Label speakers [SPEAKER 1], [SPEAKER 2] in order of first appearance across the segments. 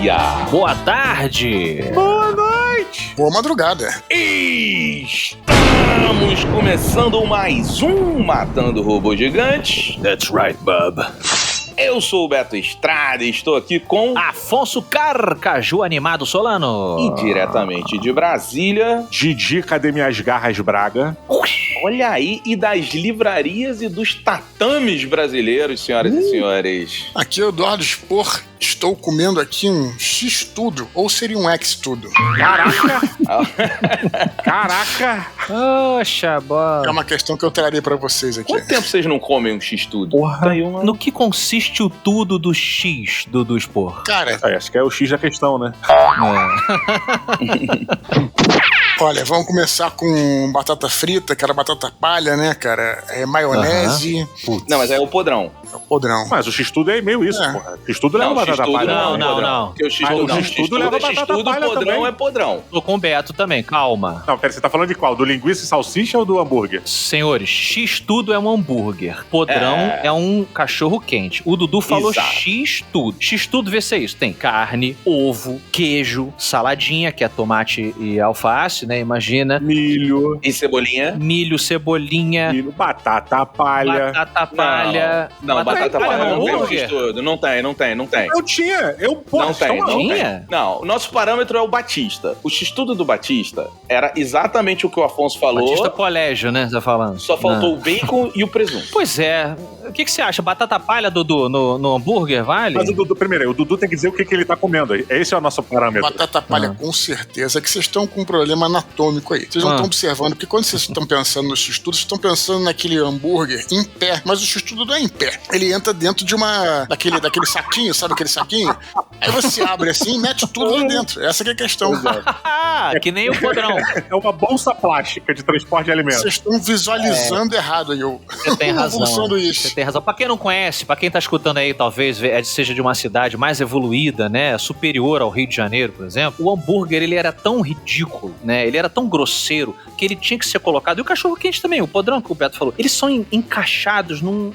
[SPEAKER 1] dia.
[SPEAKER 2] Boa tarde.
[SPEAKER 3] Boa noite.
[SPEAKER 4] Boa madrugada.
[SPEAKER 1] Estamos começando mais um Matando Robôs Gigantes.
[SPEAKER 2] That's right, bub.
[SPEAKER 1] Eu sou o Beto Estrada e estou aqui com
[SPEAKER 2] Afonso Carcaju Animado Solano.
[SPEAKER 1] E diretamente de Brasília,
[SPEAKER 3] Didi, cadê minhas garras, Braga?
[SPEAKER 1] Olha aí, e das livrarias e dos tatames brasileiros, senhoras e senhores.
[SPEAKER 4] Aqui é o Eduardo Spor. Estou comendo aqui um X-tudo, ou seria um X-tudo.
[SPEAKER 3] Caraca! Caraca!
[SPEAKER 2] Poxa, boa.
[SPEAKER 4] É uma questão que eu trarei pra vocês aqui.
[SPEAKER 1] Quanto tempo vocês não comem um X-tudo?
[SPEAKER 3] Porra.
[SPEAKER 2] No que consiste o tudo do X do Spor?
[SPEAKER 4] Cara,
[SPEAKER 3] Acho que é o X da questão, né?
[SPEAKER 4] olha, vamos começar com batata frita, aquela batata palha, né, cara? Maionese,
[SPEAKER 1] Não, mas é o podrão.
[SPEAKER 4] é o podrão.
[SPEAKER 3] Mas o X-tudo é meio isso,
[SPEAKER 4] É.
[SPEAKER 3] porra. X-tudo leva batata
[SPEAKER 1] X-tudo
[SPEAKER 3] palha.
[SPEAKER 1] não,
[SPEAKER 2] Não,
[SPEAKER 1] podrão.
[SPEAKER 2] não.
[SPEAKER 1] Porque o
[SPEAKER 3] Ah,
[SPEAKER 1] X-tudo
[SPEAKER 3] o
[SPEAKER 1] não.
[SPEAKER 3] X-tudo leva batata
[SPEAKER 1] X-tudo,
[SPEAKER 3] palha
[SPEAKER 1] podrão
[SPEAKER 3] também.
[SPEAKER 1] é podrão.
[SPEAKER 2] Tô com o Beto também, calma.
[SPEAKER 3] Não, pera, você tá falando de qual? Do linguiça e salsicha ou do hambúrguer?
[SPEAKER 2] Senhores, X-tudo é um hambúrguer. Podrão é um cachorro quente. O Dudu falou
[SPEAKER 1] Exato.
[SPEAKER 2] X-tudo. X-tudo, vê se é isso. Tem carne, ovo, queijo, saladinha, que é tomate e alface, né? Imagina.
[SPEAKER 3] Milho,
[SPEAKER 1] E cebolinha?
[SPEAKER 2] Milho, cebolinha,
[SPEAKER 3] batata palha.
[SPEAKER 2] batata palha.
[SPEAKER 1] Não, batata palha
[SPEAKER 2] no
[SPEAKER 1] não tem o
[SPEAKER 2] hambúrguer?
[SPEAKER 1] X-tudo. Não tem.
[SPEAKER 3] Porra,
[SPEAKER 1] Não tem,
[SPEAKER 3] estão malucos?
[SPEAKER 2] Tinha?
[SPEAKER 1] Não, o nosso parâmetro é o Batista. O X-tudo do Batista era exatamente o que o Afonso falou,
[SPEAKER 2] Batista colégio, né? Você tá falando.
[SPEAKER 1] só faltou o bacon e o presunto.
[SPEAKER 2] Pois é. O que você acha? Batata palha, Dudu, no hambúrguer, vale?
[SPEAKER 3] Mas o Dudu, primeiro, o Dudu tem que dizer o que ele tá comendo. Esse é o nosso parâmetro.
[SPEAKER 4] Batata palha, com certeza, que vocês estão com um problema anatômico aí. Vocês não estão observando, porque quando vocês estão pensando no X-tudo, vocês estão pensando naquele hambúrguer em pé, mas o X-tudo não é em pé. Ele entra dentro de daquele saquinho, sabe aquele saquinho? Aí você abre assim e mete tudo lá dentro. Essa que é a questão.
[SPEAKER 2] Que nem o podrão.
[SPEAKER 3] É uma bolsa plástica de transporte de alimentos.
[SPEAKER 4] Vocês estão visualizando errado aí.
[SPEAKER 2] Você tem razão.
[SPEAKER 4] Um sanduíche.
[SPEAKER 2] Você tem razão. Pra quem não conhece, pra quem tá escutando aí, talvez seja de uma cidade mais evoluída, né? Superior ao Rio de Janeiro, por exemplo. O hambúrguer, ele era tão ridículo, né? Ele era tão grosseiro que ele tinha que ser colocado. E o cachorro-quente também, o podrão que o Beto falou. Eles são encaixados num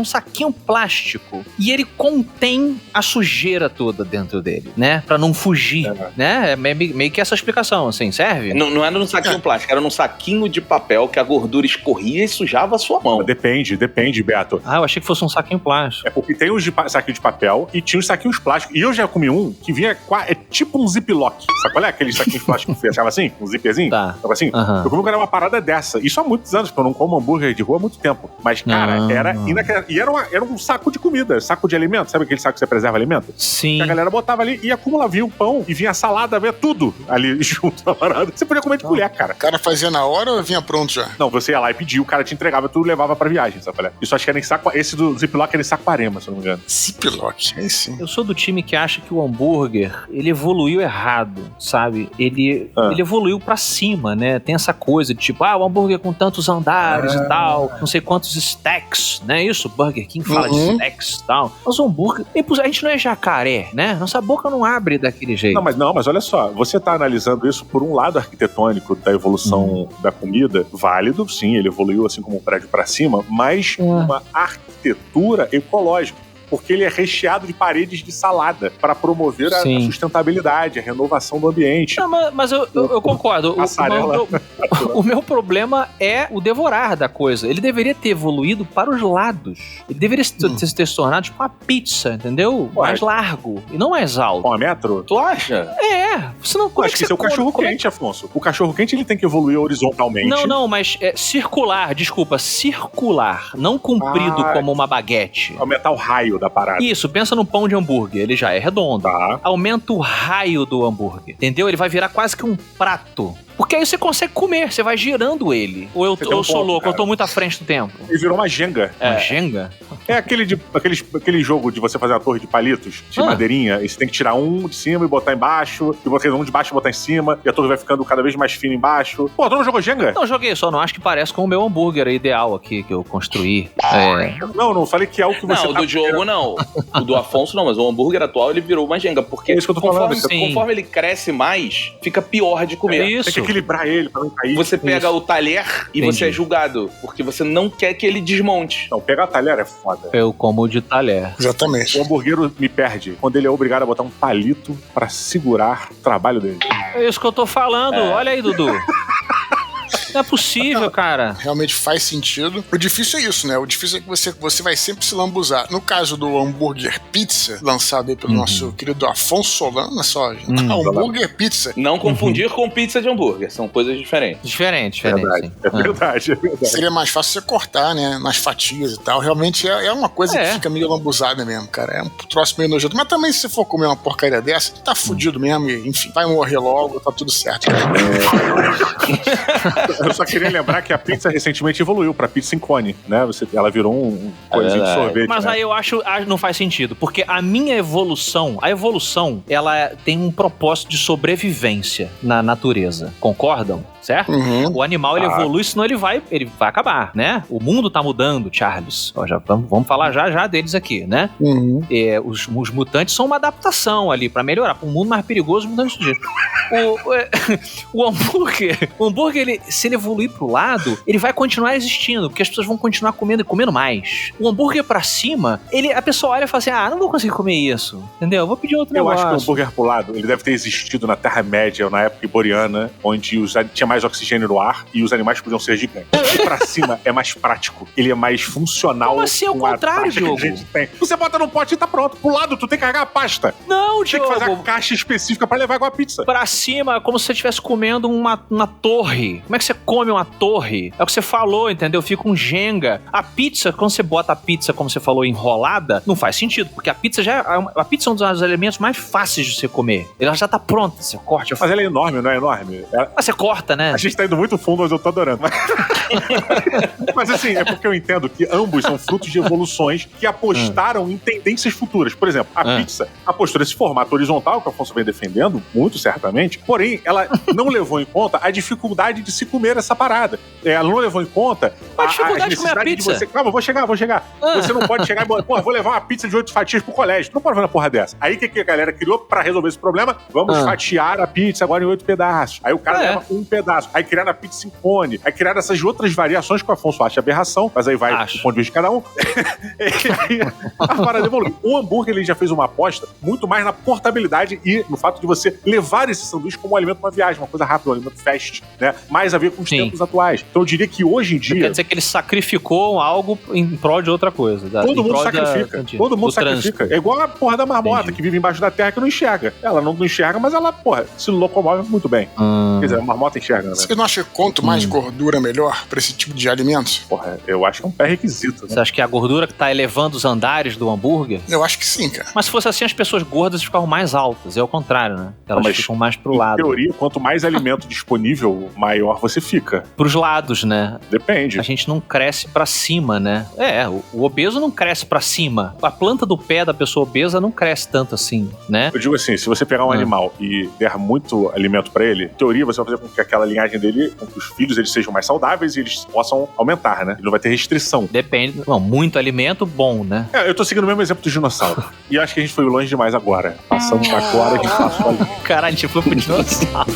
[SPEAKER 2] saquinho plástico. E ele contém a sujeira toda dentro dele, né? Pra não fugir, né? É meio que essa explicação, assim, serve?
[SPEAKER 1] Não era num saquinho plástico, era num saquinho de papel que a gordura escorria e sujava a sua mão.
[SPEAKER 3] Depende, Beto.
[SPEAKER 2] Ah, eu achei que fosse um saquinho plástico.
[SPEAKER 3] É porque tem os saquinhos de papel e tinha os saquinhos plásticos. E eu já comi um que vinha é tipo um ziplock. Sabe qual é? Aqueles saquinhos plásticos que fechava assim? Um zíperzinho?
[SPEAKER 2] Tá.
[SPEAKER 3] Tava assim?
[SPEAKER 2] Aham.
[SPEAKER 3] Eu comi que era uma parada dessa. Isso há muitos anos, porque eu não como hambúrguer de rua há muito tempo. Mas, cara, era um saco de comida, saco de alimento. Sabe aquele saco que você preserva alimento?
[SPEAKER 2] Sim.
[SPEAKER 3] Que a galera botava ali e acumulava, vinha o pão e vinha a salada, vinha tudo ali junto na parada. Você podia comer de colher, cara.
[SPEAKER 4] O cara fazia na hora ou vinha pronto já?
[SPEAKER 3] Não, você ia lá e pedia, o cara te entregava, tu levava pra viagem, sabe? Isso acho que era em saco. Esse do Ziploc era em Saquarema, se eu não me engano.
[SPEAKER 4] Ziploc, aí sim.
[SPEAKER 2] Eu sou do time que acha que o hambúrguer, ele evoluiu errado, sabe? Ele evoluiu pra cima, né? Tem essa coisa de tipo, o hambúrguer com tantos andares e tal, não sei quantos stacks, né? Isso, Burger King fala de stacks e tal. Mas o hambúrguer, a gente não é jacaré, né? Nossa boca não abre daquele jeito.
[SPEAKER 3] Não, mas olha só, você tá analisando isso por um lado arquitetônico da evolução da comida, válido, sim, ele evoluiu assim como um prédio pra cima, mas uma arquitetura ecológica. Porque ele é recheado de paredes de salada para promover a sustentabilidade, a renovação do ambiente.
[SPEAKER 2] Não, mas eu concordo. O meu problema é o devorar da coisa. Ele deveria ter evoluído para os lados. Ele deveria ter se tornado tipo uma pizza, entendeu? Mais largo e não mais alto.
[SPEAKER 3] 1 metro?
[SPEAKER 1] Tu acha?
[SPEAKER 2] Senão, como
[SPEAKER 3] acho que isso é o cachorro-quente, Afonso. O cachorro-quente ele tem que evoluir horizontalmente.
[SPEAKER 2] Não, mas circular, não comprido como uma baguete.
[SPEAKER 3] Aumentar o raio da parada.
[SPEAKER 2] Isso, pensa no pão de hambúrguer, ele já é redondo.
[SPEAKER 3] Tá.
[SPEAKER 2] Aumenta o raio do hambúrguer, entendeu? Ele vai virar quase que um prato. Porque aí você consegue comer, você vai girando ele. Ou eu sou louco, cara. Eu tô muito à frente do tempo.
[SPEAKER 3] Ele virou uma jenga.
[SPEAKER 2] Uma jenga?
[SPEAKER 3] É aquele jogo de você fazer uma torre de palitos, de madeirinha, e você tem que tirar um de cima e botar embaixo, e você um de baixo e botar em cima, e a torre vai ficando cada vez mais fina embaixo. Pô, tu não jogou jenga?
[SPEAKER 2] Não, joguei, só não acho que parece com o meu hambúrguer ideal aqui, que eu construí.
[SPEAKER 3] Não falei que é o que você
[SPEAKER 1] Não, o do Diogo não. O do Afonso não, mas o hambúrguer atual ele virou uma jenga, porque
[SPEAKER 3] é isso que eu tô falando.
[SPEAKER 1] Conforme ele cresce mais, fica pior de comer.
[SPEAKER 2] Isso.
[SPEAKER 3] Tem que equilibrar ele pra não cair.
[SPEAKER 1] Você pega o talher e você é julgado, porque você não quer que ele desmonte.
[SPEAKER 3] Não, pegar talher é foda. foda.
[SPEAKER 2] Eu como de talher.
[SPEAKER 4] Exatamente.
[SPEAKER 3] O hamburguero me perde quando ele é obrigado a botar um palito pra segurar o trabalho dele.
[SPEAKER 2] É isso que eu tô falando. Olha aí, Dudu. Não é possível, cara.
[SPEAKER 4] Realmente faz sentido. O difícil é isso, né? O difícil é que você vai sempre se lambuzar. No caso do hambúrguer pizza, lançado aí pelo nosso querido Afonso Solano, olha só, gente. Hambúrguer pizza.
[SPEAKER 1] Não confundir com pizza de hambúrguer, são coisas diferentes.
[SPEAKER 2] Diferente,
[SPEAKER 3] Verdade.
[SPEAKER 2] sim.
[SPEAKER 3] É verdade.
[SPEAKER 4] Seria mais fácil você cortar, né? Nas fatias e tal. Realmente é uma coisa que fica meio lambuzada mesmo, cara. É um troço meio nojento. Mas também, se você for comer uma porcaria dessa, tá fudido mesmo e, enfim, vai morrer logo, tá tudo certo, cara.
[SPEAKER 3] Eu só queria lembrar que a pizza recentemente evoluiu pra pizza em cone, né? Ela virou um coisinho de sorvete.
[SPEAKER 2] Mas
[SPEAKER 3] né?
[SPEAKER 2] aí eu acho não faz sentido, porque a evolução, ela tem um propósito de sobrevivência na natureza. Concordam? Certo? O animal, ele evolui, senão ele vai acabar, né? O mundo tá mudando, Charles. Ó, vamos falar já deles aqui, né? Os mutantes são uma adaptação ali pra melhorar. Pra um mundo mais perigoso, mutantes do jeito. O hambúrguer, ele, se ele evoluir pro lado, ele vai continuar existindo, porque as pessoas vão continuar comendo e comendo mais. O hambúrguer pra cima, a pessoa olha e fala assim, não vou conseguir comer isso, entendeu? Eu vou pedir outro negócio.
[SPEAKER 3] Eu acho que o hambúrguer pro lado, ele deve ter existido na Terra-média, na época iboriana, onde tinha mais oxigênio no ar e os animais podiam ser gigantes. E pra cima é mais prático, ele é mais funcional.
[SPEAKER 2] Como assim? É o contrário, Diogo.
[SPEAKER 3] Você bota no pote e tá pronto. Pro lado, tu tem que carregar a pasta.
[SPEAKER 2] Não,
[SPEAKER 3] Diogo. Tem que fazer a caixa específica pra levar igual a pizza.
[SPEAKER 2] Pra cima, como se você estivesse comendo uma torre. Como é que você come uma torre? É o que você falou, entendeu? Fica um jenga. A pizza, quando você bota a pizza, como você falou, enrolada, não faz sentido, porque a pizza a pizza é um dos alimentos mais fáceis de você comer. Ela já tá pronta, você corta.
[SPEAKER 3] Mas ela é enorme, não é enorme?
[SPEAKER 2] Mas você corta, né?
[SPEAKER 3] A gente tá indo muito fundo, mas eu tô adorando. Mas assim, é porque eu entendo que ambos são frutos de evoluções que apostaram em tendências futuras. Por exemplo, a pizza apostou nesse formato horizontal, que o Afonso vem defendendo, muito certamente, porém, ela não levou em conta a dificuldade de se comer essa parada. Ela não levou em conta
[SPEAKER 2] a dificuldade de comer a pizza.
[SPEAKER 3] De você... Calma, vou chegar. Você não pode chegar e vou levar uma pizza de 8 fatias pro colégio. Tu não pode fazer uma porra dessa. Aí o que a galera criou pra resolver esse problema? Vamos fatiar a pizza agora em 8 pedaços. Aí o cara leva um pedaço. Aí criaram a pizza em cone. Aí criaram essas outras variações que o Afonso acha aberração, mas aí vai do ponto de vista de cada um. E aí a parada evoluiu. O hambúrguer, ele já fez uma aposta muito mais na portabilidade e no fato de você levar esse sanduíche como um alimento pra uma viagem, uma coisa rápida, um alimento fast, né? Mais a ver com os tempos atuais. Então eu diria que hoje em dia...
[SPEAKER 2] Quer dizer que ele sacrificou algo em prol de outra coisa.
[SPEAKER 3] Todo mundo sacrifica. Todo mundo sacrifica. É igual a porra da marmota que vive embaixo da terra que não enxerga. Ela não enxerga, mas ela, se locomove muito bem. Quer dizer, a marmota enxerga, né?
[SPEAKER 4] Você não acha que quanto mais gordura melhor pra esse tipo de alimentos?
[SPEAKER 3] Porra, eu acho que é um pré-requisito. Né?
[SPEAKER 2] Você acha que é a gordura que tá elevando os andares do hambúrguer?
[SPEAKER 4] Eu acho que sim, cara.
[SPEAKER 2] Mas se fosse assim, as pessoas gordas ficavam mais altas. É o contrário, né? Elas ficam mais pro lado.
[SPEAKER 3] Em teoria, quanto mais alimento disponível, maior você fica.
[SPEAKER 2] Pros lados, né?
[SPEAKER 3] Depende.
[SPEAKER 2] A gente não cresce pra cima, né? O obeso não cresce pra cima. A planta do pé da pessoa obesa não cresce tanto assim, né?
[SPEAKER 3] Eu digo assim, se você pegar um animal e der muito alimento pra ele, em teoria você vai fazer com que aquela linhagem dele, com que os filhos eles sejam mais saudáveis e eles possam aumentar, né? Ele não vai ter restrição.
[SPEAKER 2] Depende. Não, muito alimento, bom, né?
[SPEAKER 3] Eu tô seguindo o mesmo exemplo do dinossauro. E acho que a gente foi longe demais agora. Passamos agora, a gente passou ali.
[SPEAKER 2] Caralho, a gente foi pro dinossauro.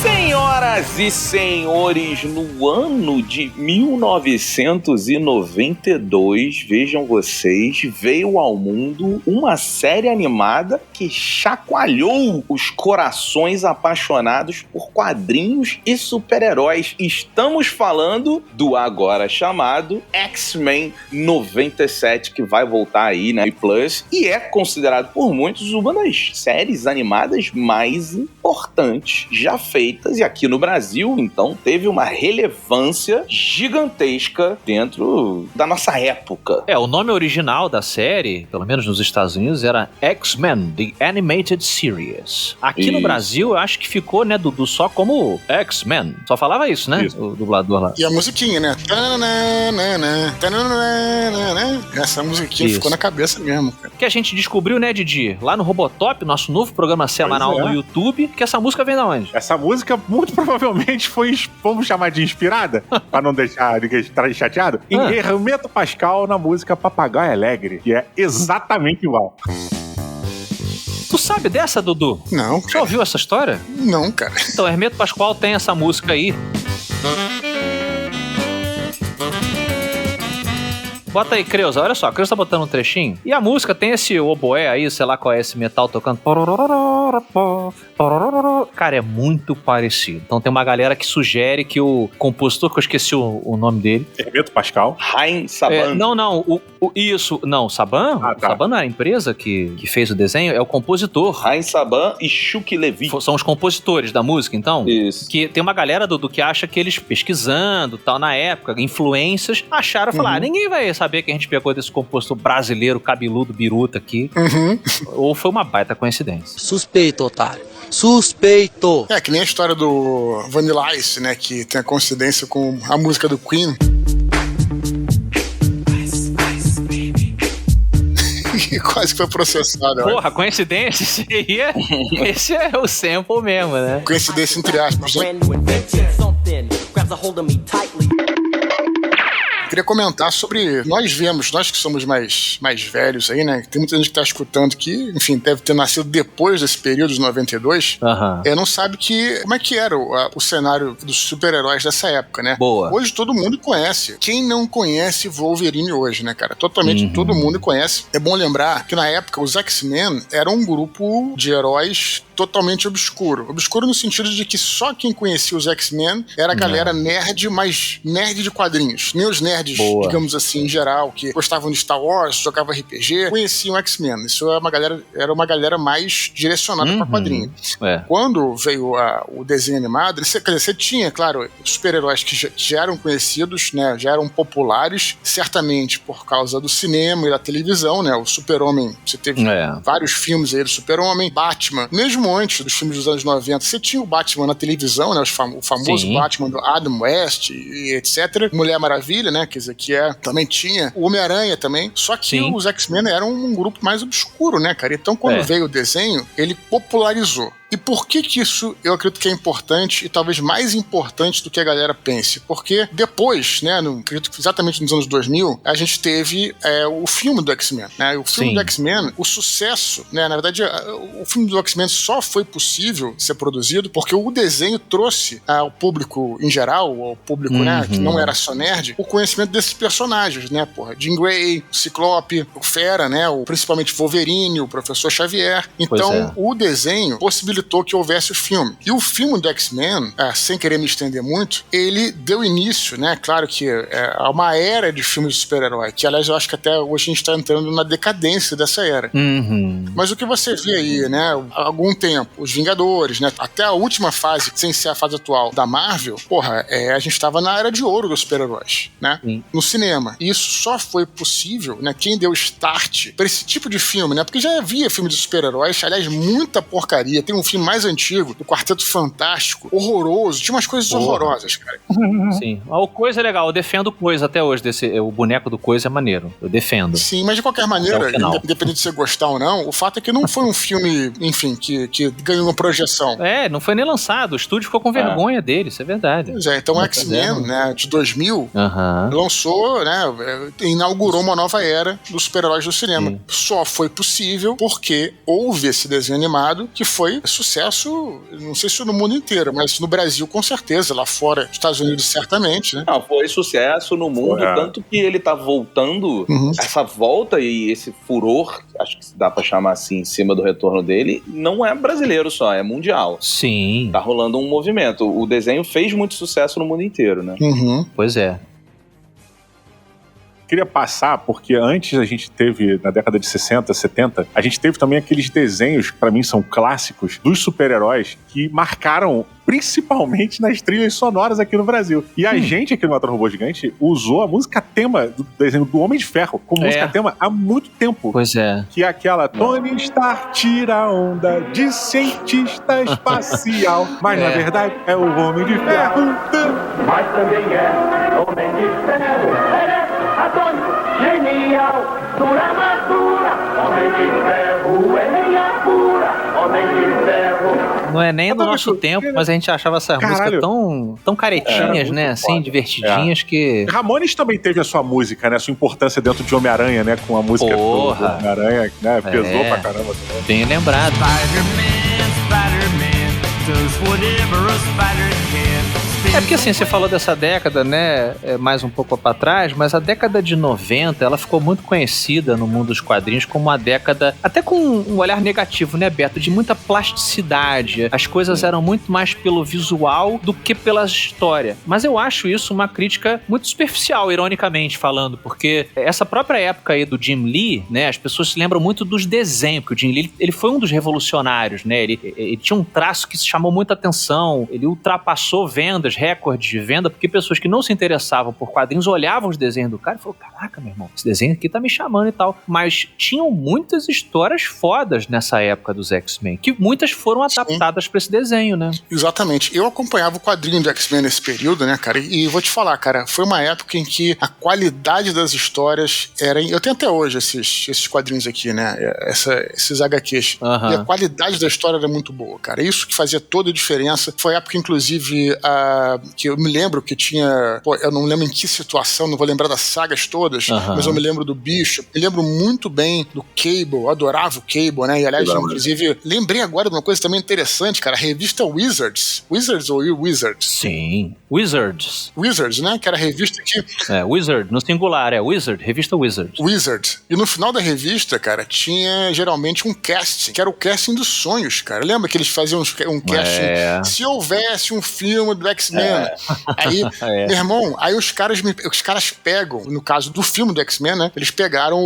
[SPEAKER 1] Senhoras e senhores, no ano de 1992, vejam vocês, veio ao mundo uma série animada que chacoalhou os corações apaixonados por quadrinhos e super-heróis. Estamos falando do agora chamado X-Men 97, que vai voltar aí na Plus, e é considerado por muitos uma das séries animadas mais importantes já feitas, e aqui no Brasil, então, teve uma relevância gigantesca dentro da nossa época.
[SPEAKER 2] O nome original da série, pelo menos nos Estados Unidos, era X-Men, The Animated Series. Aqui no Brasil, eu acho que ficou, né, Dudu, só como X-Men. Só falava isso, né? Isso. O dublador lá.
[SPEAKER 4] E a musiquinha, né? Essa musiquinha ficou na cabeça mesmo, cara.
[SPEAKER 2] Que a gente descobriu, né, Didi? Lá no Robotop, nosso novo programa semanal no YouTube, que essa música vem da onde?
[SPEAKER 3] Essa música, muito provavelmente, provavelmente foi, vamos chamar de inspirada, pra não deixar ninguém chateado, em Hermeto Pascoal na música Papagaio Alegre, que é exatamente igual.
[SPEAKER 2] Tu sabe dessa, Dudu?
[SPEAKER 4] Não.
[SPEAKER 2] Já ouviu essa história?
[SPEAKER 4] Não, cara.
[SPEAKER 2] Então, Hermeto Pascoal tem essa música aí. Bota aí, Creuza. Olha só, a Creuza tá botando um trechinho. E a música tem esse oboé aí, sei lá qual é esse metal tocando. Cara, é muito parecido. Então tem uma galera que sugere que o compositor, que eu esqueci o nome dele.
[SPEAKER 3] Hermeto Pascoal.
[SPEAKER 1] Haim Saban.
[SPEAKER 2] Isso. Não, Saban?
[SPEAKER 3] Tá.
[SPEAKER 2] Saban não é a empresa que fez o desenho, é o compositor.
[SPEAKER 1] Haim Saban e Chuck Levy.
[SPEAKER 2] São os compositores da música, então?
[SPEAKER 1] Isso.
[SPEAKER 2] Que tem uma galera, Dudu, que acha que eles pesquisando, tal, na época, influências, acharam, falaram, ninguém vai saber que a gente pegou desse compositor brasileiro, cabeludo, biruta aqui. Ou foi uma baita coincidência.
[SPEAKER 5] Suspeito, otário. Suspeito!
[SPEAKER 4] É, que nem a história do Vanilla Ice, né? Que tem a coincidência com a música do Queen. E quase foi processado.
[SPEAKER 2] Porra, coincidência? Esse é o sample mesmo, né?
[SPEAKER 4] Coincidência entre aspas, né? Queria comentar sobre... Nós que somos mais velhos aí, né? Tem muita gente que tá escutando que, enfim, deve ter nascido depois desse período de 92. Não sabe como é que era o cenário dos super-heróis dessa época, né?
[SPEAKER 2] Boa.
[SPEAKER 4] Hoje todo mundo conhece. Quem não conhece Wolverine hoje, né, cara? Totalmente todo mundo conhece. É bom lembrar que na época os X-Men eram um grupo de heróis totalmente obscuro. Obscuro no sentido de que só quem conhecia os X-Men era a galera nerd, mas nerd de quadrinhos. Nem os nerds, digamos assim, em geral, que gostavam de Star Wars, jogavam RPG, conheciam X-Men. Isso era uma galera mais direcionada para quadrinho. Quando veio o desenho animado, você tinha, claro, super-heróis que já eram conhecidos, né, já eram populares, certamente por causa do cinema e da televisão, né? O Super-Homem, você teve vários filmes aí do Super-Homem, Batman, mesmo antes dos filmes dos anos 90, você tinha o Batman na televisão, né? O famoso Batman do Adam West e etc. Mulher Maravilha, né? Quer dizer, também tinha. O Homem-Aranha também. Só que os X-Men eram um grupo mais obscuro, né, cara? Então, quando veio o desenho, ele popularizou. E por que isso eu acredito que é importante e talvez mais importante do que a galera pense? Porque depois, né, acredito que exatamente nos anos 2000, a gente teve o filme do X-Men, né? O filme do X-Men, o sucesso, né? Na verdade, o filme do X-Men só foi possível ser produzido porque o desenho trouxe ao público em geral, ao público, né, que não era só nerd, o conhecimento desses personagens, né, porra? Jean Grey, o Ciclope, o Fera, né? Principalmente Wolverine, o Professor Xavier. Então, o desenho possibilitou que houvesse o filme. E o filme do X-Men, sem querer me estender muito, ele deu início, né? Claro que a uma era de filmes de super-herói, que aliás eu acho que até hoje a gente está entrando na decadência dessa era. Mas o que você vê aí, né? Há algum tempo, os Vingadores, né? Até a última fase, sem ser a fase atual da Marvel, porra, a gente estava na era de ouro dos super-heróis, né? No cinema. E isso só foi possível, né? Quem deu start para esse tipo de filme, né? Porque já havia filme de super-heróis, aliás, muita porcaria. Tem um filme mais antigo, do Quarteto Fantástico, horroroso, tinha umas coisas horrorosas, cara.
[SPEAKER 2] Sim. O Coisa é legal, eu defendo o Coisa até hoje, o boneco do Coisa é maneiro, eu defendo.
[SPEAKER 4] Sim, mas de qualquer maneira, independente de você gostar ou não, o fato é que não foi um filme, enfim, que ganhou uma projeção.
[SPEAKER 2] Não foi nem lançado, o estúdio ficou com vergonha dele, isso é verdade.
[SPEAKER 4] Pois é, então o X-Men, né, de 2000, lançou, né, inaugurou uma nova era dos super-heróis do cinema. Só foi possível porque houve esse desenho animado que foi sucesso, não sei se no mundo inteiro, mas no Brasil com certeza, lá fora, nos Estados Unidos certamente, né?
[SPEAKER 1] Não, foi sucesso no mundo, tanto que ele tá voltando, essa volta e esse furor, acho que dá pra chamar assim, em cima do retorno dele, não é brasileiro só, é mundial.
[SPEAKER 2] Sim.
[SPEAKER 1] Tá rolando um movimento. O desenho fez muito sucesso no mundo inteiro, né?
[SPEAKER 2] Pois é.
[SPEAKER 3] Queria passar, porque antes a gente teve, na década de 60, 70, a gente teve também aqueles desenhos, que pra mim são clássicos, dos super-heróis, que marcaram principalmente nas trilhas sonoras aqui no Brasil. E a gente aqui no Matar Robô Gigante usou a música tema do desenho do Homem de Ferro como música tema há muito tempo.
[SPEAKER 2] Pois é.
[SPEAKER 3] Que é aquela Tony Stark tira onda de cientista espacial, mas na verdade é o Homem de Ferro.
[SPEAKER 6] Mas também é Homem de Ferro. Atômico, genial, dura armadura, Homem de Ferro é lenha pura, Homem de Ferro.
[SPEAKER 2] Não é nem no nosso tempo, mas a gente achava essas músicas tão caretinhas, né? Assim,
[SPEAKER 3] foda.
[SPEAKER 2] divertidinhas que...
[SPEAKER 3] Ramones também teve a sua música, né? Sua importância dentro de Homem-Aranha, né? Com a música do Homem-Aranha, né? Pesou pra caramba também.
[SPEAKER 2] Bem lembrado. É porque assim, você falou dessa década, né, mais um pouco pra trás, mas a década de 90, ela ficou muito conhecida no mundo dos quadrinhos como uma década, até com um olhar negativo, né, Beto, de muita plasticidade. As coisas eram muito mais pelo visual do que pela história. Mas eu acho isso uma crítica muito superficial, ironicamente falando, porque essa própria época aí do Jim Lee, né, as pessoas se lembram muito dos desenhos, porque o Jim Lee, ele foi um dos revolucionários, né, ele tinha um traço que chamou muita atenção, ele ultrapassou vendas, recordes de venda, porque pessoas que não se interessavam por quadrinhos olhavam os desenhos do cara e falaram, caraca, meu irmão, esse desenho aqui tá me chamando e tal. Mas tinham muitas histórias fodas nessa época dos X-Men, que muitas foram adaptadas pra esse desenho, né?
[SPEAKER 4] Exatamente. Eu acompanhava o quadrinho do X-Men nesse período, né, cara, e vou te falar, cara, foi uma época em que a qualidade das histórias era... Eu tenho até hoje esses quadrinhos aqui, né, esses HQs.
[SPEAKER 2] Uhum.
[SPEAKER 4] E a qualidade da história era muito boa, cara. Isso que fazia toda a diferença. Foi a época, inclusive, que eu me lembro que tinha... Pô, eu não lembro em que situação, não vou lembrar das sagas todas, mas eu me lembro do Bishop. Me lembro muito bem do Cable, eu adorava o Cable, né? E, aliás, inclusive, lembrei agora de uma coisa também interessante, cara, a revista Wizards. Wizards ou Wizards?
[SPEAKER 2] Sim, Wizards.
[SPEAKER 4] Wizards, né? Que era a revista que...
[SPEAKER 2] Wizard, no singular, Wizard, revista Wizard.
[SPEAKER 4] Wizard. E no final da revista, cara, tinha geralmente um casting, que era o casting dos sonhos, cara. Lembra que eles faziam um casting? Se houvesse um filme do X-Men. Aí, meu irmão, aí os caras pegam, no caso do filme do X-Men, né? Eles pegaram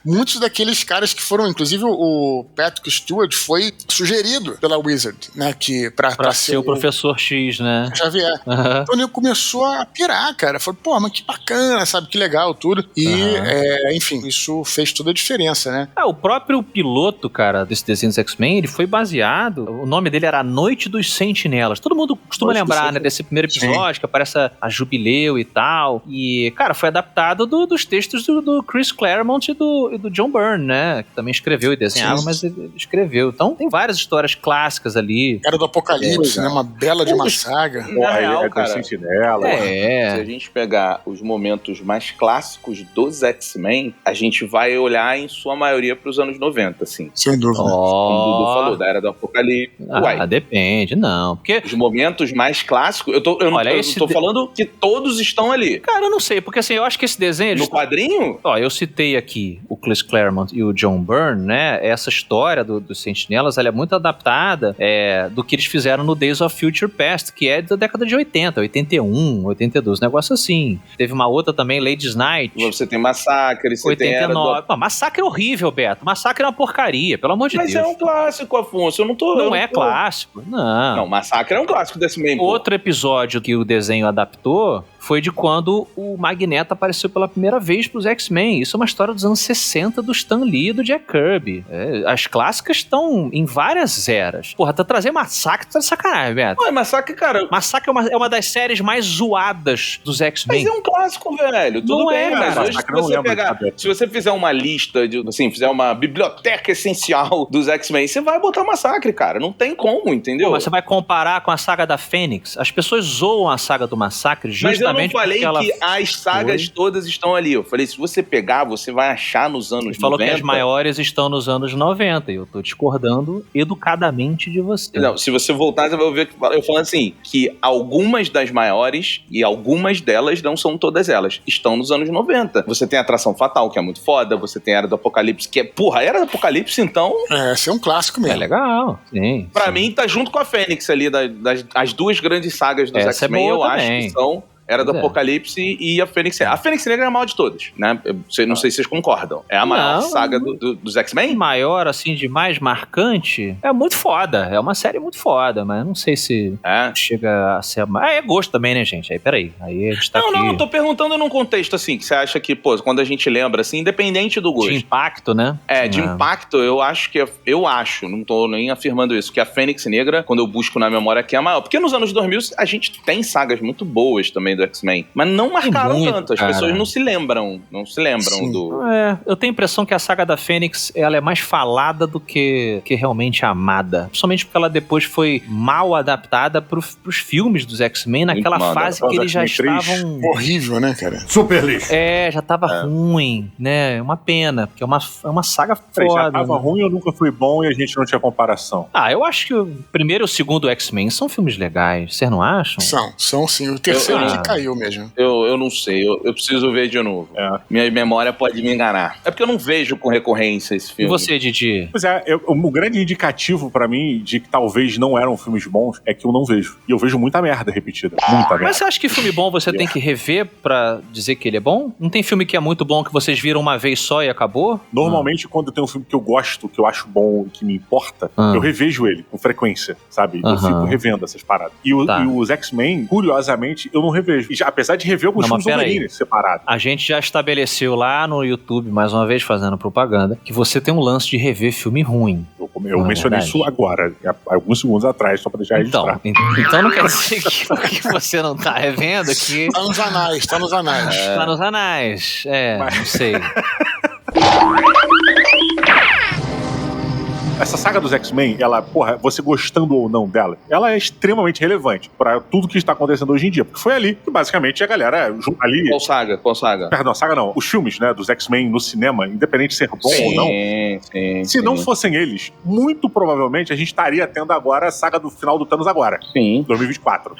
[SPEAKER 4] muitos daqueles caras que foram, inclusive o Patrick Stewart foi sugerido pela Wizard, né? Pra
[SPEAKER 2] ser o Professor X, né?
[SPEAKER 4] Xavier. Então ele começou a pirar, cara. Falou, pô, mas que bacana, sabe? Que legal, tudo. E, enfim, isso fez toda a diferença, né?
[SPEAKER 2] O próprio piloto, cara, desse desenho dos X-Men, ele foi baseado, o nome dele era A Noite dos Sentinelas. Todo mundo costuma lembrar, né, desse primeiro episódio, que aparece a Jubileu e tal. E, cara, foi adaptado dos textos do Chris Claremont e do John Byrne, né? Que também escreveu e desenhava, mas ele escreveu. Então, tem várias histórias clássicas ali.
[SPEAKER 4] Era do Apocalipse, né? Uma bela de uma saga.
[SPEAKER 1] Na real, cara,
[SPEAKER 3] Sentinela.
[SPEAKER 1] se a gente pegar os momentos mais clássicos dos X-Men, a gente vai olhar em sua maioria pros anos 90, assim.
[SPEAKER 4] Sem dúvida.
[SPEAKER 1] Como o Dudu falou, da era do Apocalipse.
[SPEAKER 2] Depende, não. Porque
[SPEAKER 1] os momentos mais clássicos, eu não tô falando que todos estão ali.
[SPEAKER 2] Cara, eu não sei, porque assim, eu acho que esse desenho...
[SPEAKER 1] No quadrinho?
[SPEAKER 2] Eu citei aqui o Chris Claremont e o John Byrne, né? Essa história dos Sentinelas, ela é muito adaptada do que eles fizeram no Days of Future Past, que é da década de 80, 81, 82, um negócio assim. Teve uma outra também, Ladies Night.
[SPEAKER 1] Você tem Massacre, você
[SPEAKER 2] 89. Tem Massacre é horrível, Beto. Massacre é uma porcaria, pelo amor de Deus.
[SPEAKER 1] Mas é um clássico, Afonso. Não
[SPEAKER 2] é clássico, não.
[SPEAKER 1] Não, Massacre é um clássico desse mesmo.
[SPEAKER 2] Outro episódio que o desenho adaptou foi de quando o Magneto apareceu pela primeira vez pros X-Men. Isso é uma história dos anos 60 do Stan Lee e do Jack Kirby. As clássicas estão em várias eras. Porra, trazer Massacre tá de sacanagem, Beto.
[SPEAKER 1] Não, Massacre, cara...
[SPEAKER 2] Massacre é uma das séries mais zoadas dos X-Men.
[SPEAKER 1] Mas é um clássico, velho. Tudo bem, mas hoje se você fizer uma lista, fizer uma biblioteca essencial dos X-Men, você vai botar Massacre, cara. Não tem como, entendeu?
[SPEAKER 2] Mas você vai comparar com a saga da Fênix. As pessoas zoam a saga do Massacre justamente...
[SPEAKER 1] Mas eu não falei que as sagas todas estão ali. Eu falei, se você pegar, você vai achar nos anos 90.
[SPEAKER 2] Falou que as maiores estão nos anos 90. E eu tô discordando educadamente de você.
[SPEAKER 1] Não, se você voltar, você vai ver que eu falando assim, que algumas das maiores e algumas delas, não são todas elas, estão nos anos 90. Você tem a Atração Fatal, que é muito foda. Você tem a Era do Apocalipse, que é... Porra, a Era do Apocalipse, então...
[SPEAKER 4] Esse é um clássico mesmo.
[SPEAKER 2] É legal, sim.
[SPEAKER 1] Pra mim, tá junto com a Fênix ali, as duas grandes sagas dos X-Men, eu acho que são... Era do Apocalipse e a Fênix Negra. A Fênix Negra é a maior de todas, né? Não sei se vocês concordam. É a maior saga dos X-Men?
[SPEAKER 2] Maior, assim, de mais marcante, é muito foda. É uma série muito foda, mas não sei se chega a ser... É gosto também, né, gente? Aí, peraí. Aí a gente tá aqui...
[SPEAKER 1] Não, eu tô perguntando num contexto, assim, que você acha que, pô, quando a gente lembra, assim, independente do gosto.
[SPEAKER 2] De impacto, né?
[SPEAKER 1] De impacto, eu acho, não tô nem afirmando isso, que a Fênix Negra, quando eu busco na memória, que é a maior. Porque nos anos 2000, a gente tem sagas muito boas também do X-Men. Mas não marcaram
[SPEAKER 2] muito,
[SPEAKER 1] tanto. As
[SPEAKER 2] cara.
[SPEAKER 1] pessoas não se lembram. Não se lembram
[SPEAKER 4] Sim.
[SPEAKER 1] do...
[SPEAKER 2] Eu tenho a impressão que a saga da Fênix, ela é mais falada do que realmente amada. Principalmente porque ela depois foi mal adaptada pros filmes dos X-Men, naquela
[SPEAKER 1] Muito mal
[SPEAKER 2] fase que eles já
[SPEAKER 3] X-Men 3.
[SPEAKER 2] estavam...
[SPEAKER 4] Horrível, né, cara?
[SPEAKER 3] Super lixo.
[SPEAKER 2] já tava ruim, né? Uma pena, porque é uma saga
[SPEAKER 3] Peraí,
[SPEAKER 2] foda.
[SPEAKER 3] já tava
[SPEAKER 2] né?
[SPEAKER 3] ruim ou nunca foi bom e a gente não tinha comparação?
[SPEAKER 2] Eu acho que o primeiro e o segundo X-Men são filmes legais. Vocês não acham?
[SPEAKER 4] São sim. O terceiro
[SPEAKER 2] Eu-
[SPEAKER 4] que caiu mesmo.
[SPEAKER 1] Eu não sei, eu preciso ver de novo.
[SPEAKER 3] É.
[SPEAKER 1] Minha memória pode me enganar. É porque eu não vejo com recorrência esse
[SPEAKER 2] E
[SPEAKER 1] filme.
[SPEAKER 2] você, Didi?
[SPEAKER 3] Pois é, o grande indicativo pra mim de que talvez não eram filmes bons é que eu não vejo. E eu vejo muita merda repetida. Muita merda.
[SPEAKER 2] Mas você acha que filme bom você tem que rever pra dizer que ele é bom? Não tem filme que é muito bom que vocês viram uma vez só e acabou?
[SPEAKER 3] Normalmente, quando eu tenho um filme que eu gosto, que eu acho bom e que me importa, eu revejo ele com frequência, sabe? Eu fico revendo essas paradas. E os X-Men, curiosamente, eu não revejo. E já, apesar de rever alguns
[SPEAKER 2] Não, mas
[SPEAKER 3] filmes do
[SPEAKER 2] peraí.
[SPEAKER 3] Wolverine separados.
[SPEAKER 2] A gente já estabeleceu lá no YouTube, mais uma vez fazendo propaganda, que você tem um lance de rever filme ruim.
[SPEAKER 3] Eu
[SPEAKER 2] Não é
[SPEAKER 3] mencionei
[SPEAKER 2] verdade?
[SPEAKER 3] isso agora, há alguns segundos atrás, só pra deixar registrado.
[SPEAKER 2] Então não quer dizer que o que você não tá revendo que
[SPEAKER 4] Tá nos anais.
[SPEAKER 2] tá nos anais. Não sei.
[SPEAKER 3] Essa saga dos X-Men, ela, porra, você gostando ou não dela, ela é extremamente relevante pra tudo que está acontecendo hoje em dia. Porque foi ali que, basicamente, a galera ali...
[SPEAKER 1] Qual saga?
[SPEAKER 3] Perdão, saga não. Os filmes, né, dos X-Men no cinema, independente de ser bom ou não, se não fossem eles, muito provavelmente a gente estaria tendo agora a saga do final do Thanos agora.
[SPEAKER 1] Sim.
[SPEAKER 3] 2024.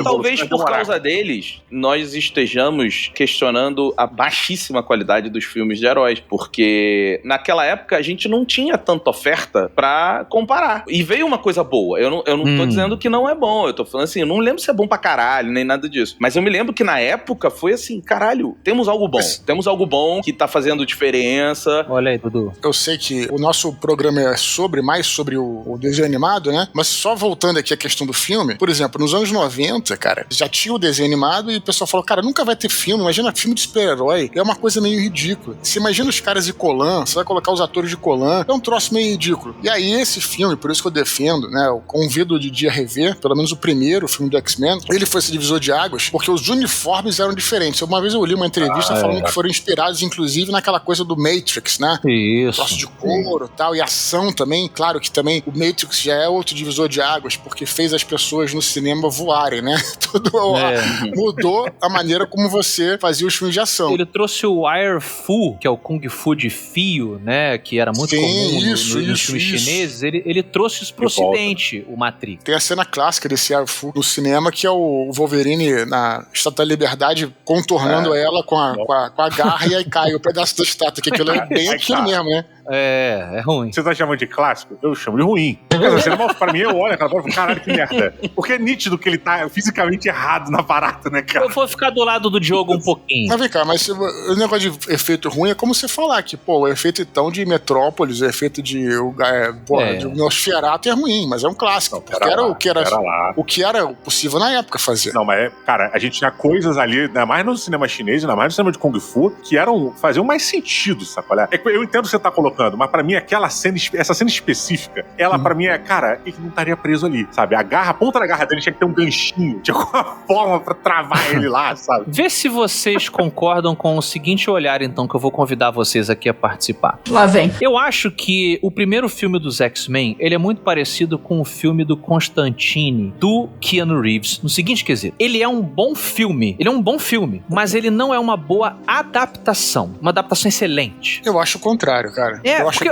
[SPEAKER 1] Talvez por causa deles, nós estejamos questionando a baixíssima qualidade dos filmes de heróis. Porque naquela época a gente não tinha tanta oferta pra comparar. E veio uma coisa boa. Eu não tô dizendo que não é bom. Eu tô falando assim, eu não lembro se é bom pra caralho, nem nada disso. Mas eu me lembro que na época foi assim, caralho, temos algo bom. Temos algo bom que tá fazendo diferença.
[SPEAKER 2] Olha aí, Dudu.
[SPEAKER 4] Eu sei que o nosso programa é mais sobre o desenho animado, né? Mas só voltando aqui à questão do filme, por exemplo, nos anos 90, cara, já tinha o desenho animado e o pessoal falou, cara, nunca vai ter filme, imagina filme de super-herói. É uma coisa meio ridícula. Você imagina os caras de Colan, você vai colocar os atores de Colan, é um troço meio ridículo. E aí esse filme, por isso que eu defendo, né, eu convido o Didi a rever, pelo menos o primeiro filme do X-Men, ele foi esse divisor de águas, porque os uniformes eram diferentes. Uma vez eu li uma entrevista falando que foram inspirados, inclusive, naquela coisa do Matrix, né?
[SPEAKER 2] Isso.
[SPEAKER 4] Troço de couro e tal, e ação também. Claro que também o Matrix já é outro divisor de águas, porque fez as pessoas no cinema voarem, né? Mudou a maneira como você fazia os filmes de ação.
[SPEAKER 2] Ele trouxe o Wire Fu, que é o Kung Fu de fio, né? Que era muito comum nos filmes chineses. Ele trouxe isso pro ocidente, o Matrix.
[SPEAKER 4] Tem a cena clássica desse Arfu no cinema, que é o Wolverine na Estátua da Liberdade contornando ela com a garra e aí cai o pedaço da estátua, que aquilo é bem aquilo mesmo, né?
[SPEAKER 2] É ruim.
[SPEAKER 3] Você tá chamando de clássico? Eu chamo de ruim. Quer dizer, pra mim, eu olho aquela bola e falo, caralho, que merda. Porque é nítido que ele tá fisicamente errado na parada, né, cara?
[SPEAKER 2] Eu vou ficar do lado do Diogo um pouquinho.
[SPEAKER 4] Mas vem cá, mas o negócio de efeito ruim é como você falar que, pô, o efeito então de Metrópolis, o efeito de Nosferatu é ruim, mas é um clássico.
[SPEAKER 3] Não,
[SPEAKER 4] porque era o que era possível na época fazer.
[SPEAKER 3] Não, mas, cara, a gente tinha coisas ali, ainda mais no cinema chinês, ainda mais no cinema de Kung Fu, que faziam mais sentido, sacolé? Eu entendo o que você tá colocando, mas pra mim essa cena específica, ela pra mim é, cara, ele não estaria preso ali, sabe? A ponta da garra dele tinha que ter um ganchinho, de alguma forma pra travar ele lá, sabe?
[SPEAKER 2] Vê se vocês concordam com o seguinte olhar, então, que eu vou convidar vocês aqui a participar.
[SPEAKER 7] Lá vem.
[SPEAKER 2] Eu acho que o primeiro filme dos X-Men, ele é muito parecido com o filme do Constantine, do Keanu Reeves, no seguinte quesito. Ele é um bom filme, mas ele não é uma boa adaptação, uma adaptação excelente.
[SPEAKER 4] Eu acho o contrário, cara.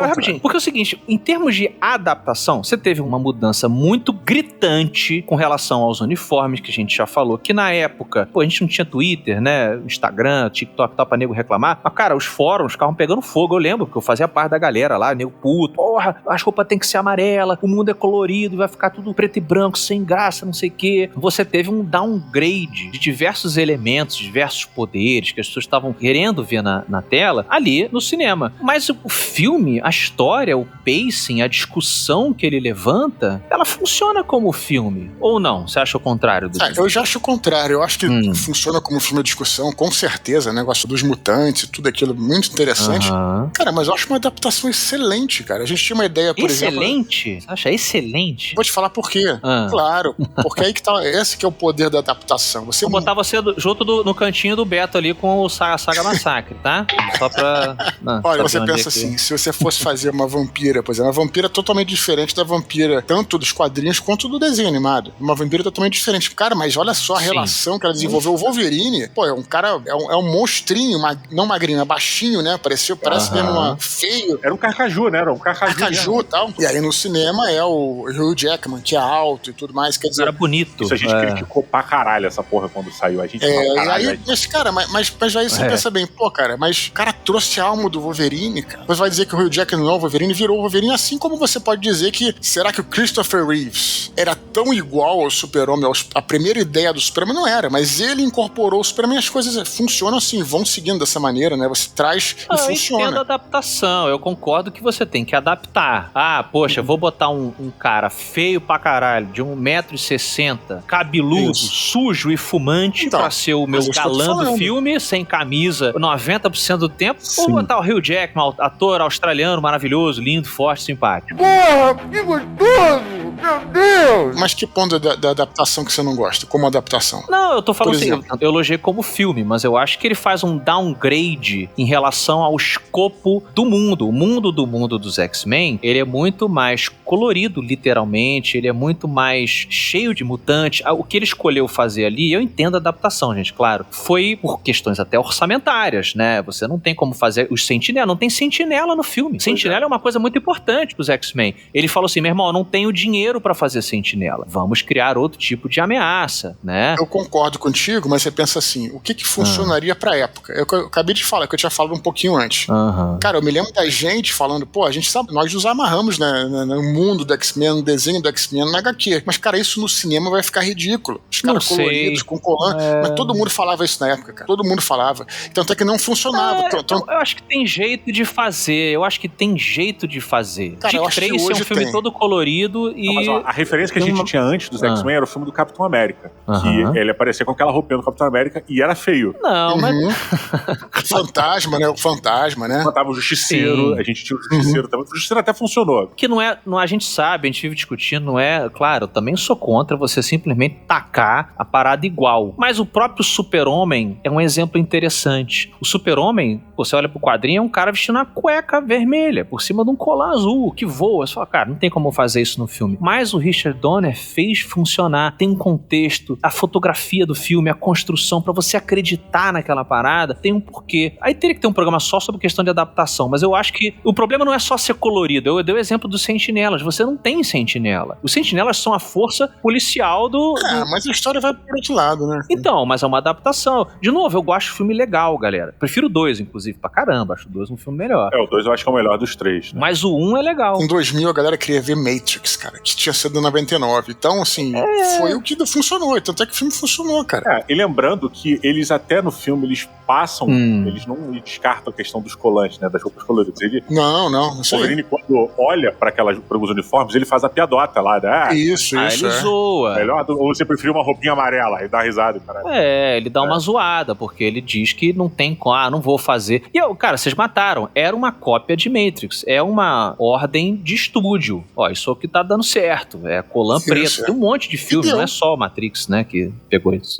[SPEAKER 2] Rapidinho, porque é o seguinte, em termos de adaptação, você teve uma mudança muito gritante com relação aos uniformes, que a gente já falou, que na época, a gente não tinha Twitter, né, Instagram, TikTok e tal, pra nego reclamar, mas, cara, os fóruns ficavam pegando fogo, eu lembro, porque eu fazia parte da galera lá, nego puto, porra, as roupas tem que ser amarela, o mundo é colorido, vai ficar tudo preto e branco, sem graça, não sei o quê. Você teve um downgrade de diversos elementos, diversos poderes que as pessoas estavam querendo ver na tela, ali no cinema. Mas o filme, a história, o pacing, a discussão que ele levanta, ela funciona como filme. Ou não? Você acha o contrário?
[SPEAKER 4] Eu já acho o contrário. Eu acho que funciona como filme de discussão, com certeza, né? Negócio dos mutantes e tudo aquilo, muito interessante. Cara, mas eu acho uma adaptação excelente, cara. A gente tinha uma ideia, por exemplo...
[SPEAKER 2] Excelente? Você acha excelente?
[SPEAKER 4] Vou te falar por quê. Claro, porque aí que tá... Esse que é o poder da adaptação. Você
[SPEAKER 2] vou botar você junto no cantinho do Beto ali com o Saga Massacre, tá? Só pra...
[SPEAKER 4] Olha, você pensa assim, se você fosse fazer uma vampira, por exemplo, uma vampira totalmente diferente da vampira, tanto dos quadrinhos quanto do desenho animado. Uma vampira totalmente diferente. Cara, mas olha só a relação que ela desenvolveu. O Wolverine, pô, é um cara, é um monstrinho, não magrinho, é baixinho, né? Parece mesmo feio.
[SPEAKER 3] Era um carcaju, né? Era um carcaju
[SPEAKER 4] e tal. E aí no cinema é o Hugh Jackman, que é alto e tudo mais. Quer dizer,
[SPEAKER 2] era bonito.
[SPEAKER 3] Isso a gente criticou pra caralho essa porra quando saiu. A gente caralho.
[SPEAKER 4] Mas, cara, mas aí você pensa bem, pô, cara, mas o cara trouxe a alma do Wolverine, cara. Você vai dizer que o Hugh Jackman não é o Wolverine, virou o Wolverine, assim como você pode dizer que, será que o Christopher Reeves era tão igual ao Super-Homem, a primeira ideia do Super-Homem? Não era, mas ele incorporou o Superman e as coisas funcionam assim, vão seguindo dessa maneira, né? Você traz e funciona.
[SPEAKER 2] Eu entendo a adaptação, eu concordo que você tem que adaptar. Poxa, vou botar um cara feio pra caralho, de 1,60 m, cabeludo, sujo e fumante pra ser o meu galã do filme, sem camisa 90% do tempo. Sim. Ou botar o Hugh Jackman, ator australiano maravilhoso, lindo, forte, simpático.
[SPEAKER 6] Porra, que gostoso! Meu Deus!
[SPEAKER 4] Mas que ponto da adaptação que você não gosta? Como adaptação?
[SPEAKER 2] Não, eu tô falando assim, eu elogiei como filme, mas eu acho que ele faz um downgrade em relação ao escopo do mundo. O mundo dos X-Men, ele é muito mais colorido, literalmente, ele é muito mais cheio de mutantes. O que ele escolheu fazer ali, eu entendo a adaptação, gente, claro, foi por questões até orçamentárias, né? Você não tem como fazer os Sentinela, não tem Sentinela no filme. Sentinela é uma coisa muito importante pros X-Men. Ele falou assim, meu irmão, eu não tenho dinheiro pra fazer Sentinela. Vamos criar outro tipo de ameaça, né?
[SPEAKER 4] Eu concordo contigo, mas você pensa assim, o que funcionaria pra época? Eu acabei de falar, que eu tinha falado um pouquinho antes. Cara, eu me lembro da gente falando, pô, a gente sabe, nós nos amarramos, né, no mundo do X-Men, no desenho do X-Men, na HQ. Mas, cara, isso no cinema vai ficar ridículo. Os caras coloridos, com colan. Mas todo mundo falava isso na época, cara. Todo mundo falava. Então até que não funcionava.
[SPEAKER 2] Eu acho que tem jeito de fazer.
[SPEAKER 4] Cara,
[SPEAKER 2] Dick Tracy é um filme todo colorido e...
[SPEAKER 3] Mas, ó, a referência que a gente tinha antes dos X-Men era o filme do Capitão América. Que ele aparecia com aquela roupinha do Capitão América e era feio.
[SPEAKER 2] Não, mas...
[SPEAKER 4] Fantasma, né? O Fantasma, né?
[SPEAKER 3] Tava o Justiceiro, a gente tinha o Justiceiro também. O Justiceiro até funcionou.
[SPEAKER 2] Que não é, a gente sabe, a gente vive discutindo, não é... Claro, eu também sou contra você simplesmente tacar a parada igual. Mas o próprio Super-Homem é um exemplo interessante. O Super-Homem, você olha pro quadrinho, é um cara vestindo uma cueca vermelha por cima de um colar azul, que voa. Você fala, cara, não tem como fazer isso no filme. Mas o Richard Donner fez funcionar. Tem um contexto, a fotografia do filme, a construção, pra você acreditar naquela parada, tem um porquê. Aí teria que ter um programa só sobre questão de adaptação, mas eu acho que o problema não é só ser colorido. Eu dei o exemplo dos Sentinelas. Você não tem Sentinela. Os Sentinelas são a força policial do...
[SPEAKER 4] mas a história vai por outro lado, né?
[SPEAKER 2] Então, mas é uma adaptação. De novo, eu gosto de filme legal, galera. Prefiro o 2, inclusive, pra caramba. Acho o 2 um filme melhor.
[SPEAKER 3] O 2 eu acho que é o melhor dos três, né?
[SPEAKER 2] Mas o 1 é legal.
[SPEAKER 4] Em 2000, a galera queria ver Matrix, cara, que tinha sido em 99. Então, assim, foi o que funcionou. Tanto é que o filme funcionou, cara.
[SPEAKER 3] E lembrando que eles até no filme, eles passam, eles não descartam a questão dos colantes, né? Das roupas coloridas.
[SPEAKER 4] Não.
[SPEAKER 3] O Wolverine, quando olha para os uniformes, ele faz a piadota lá, né?
[SPEAKER 4] Isso.
[SPEAKER 2] Ele zoa.
[SPEAKER 3] Melhor, ou você preferiu uma roupinha amarela e dá risada, cara.
[SPEAKER 2] Ele dá uma zoada, porque ele diz que não tem, não vou fazer. E, cara, vocês mataram. Era uma cópia de Matrix. É uma ordem de estúdio. Isso é o que tá dando certo. É Colan preto. Tem um monte de filme, não é só o Matrix, né, que pegou isso.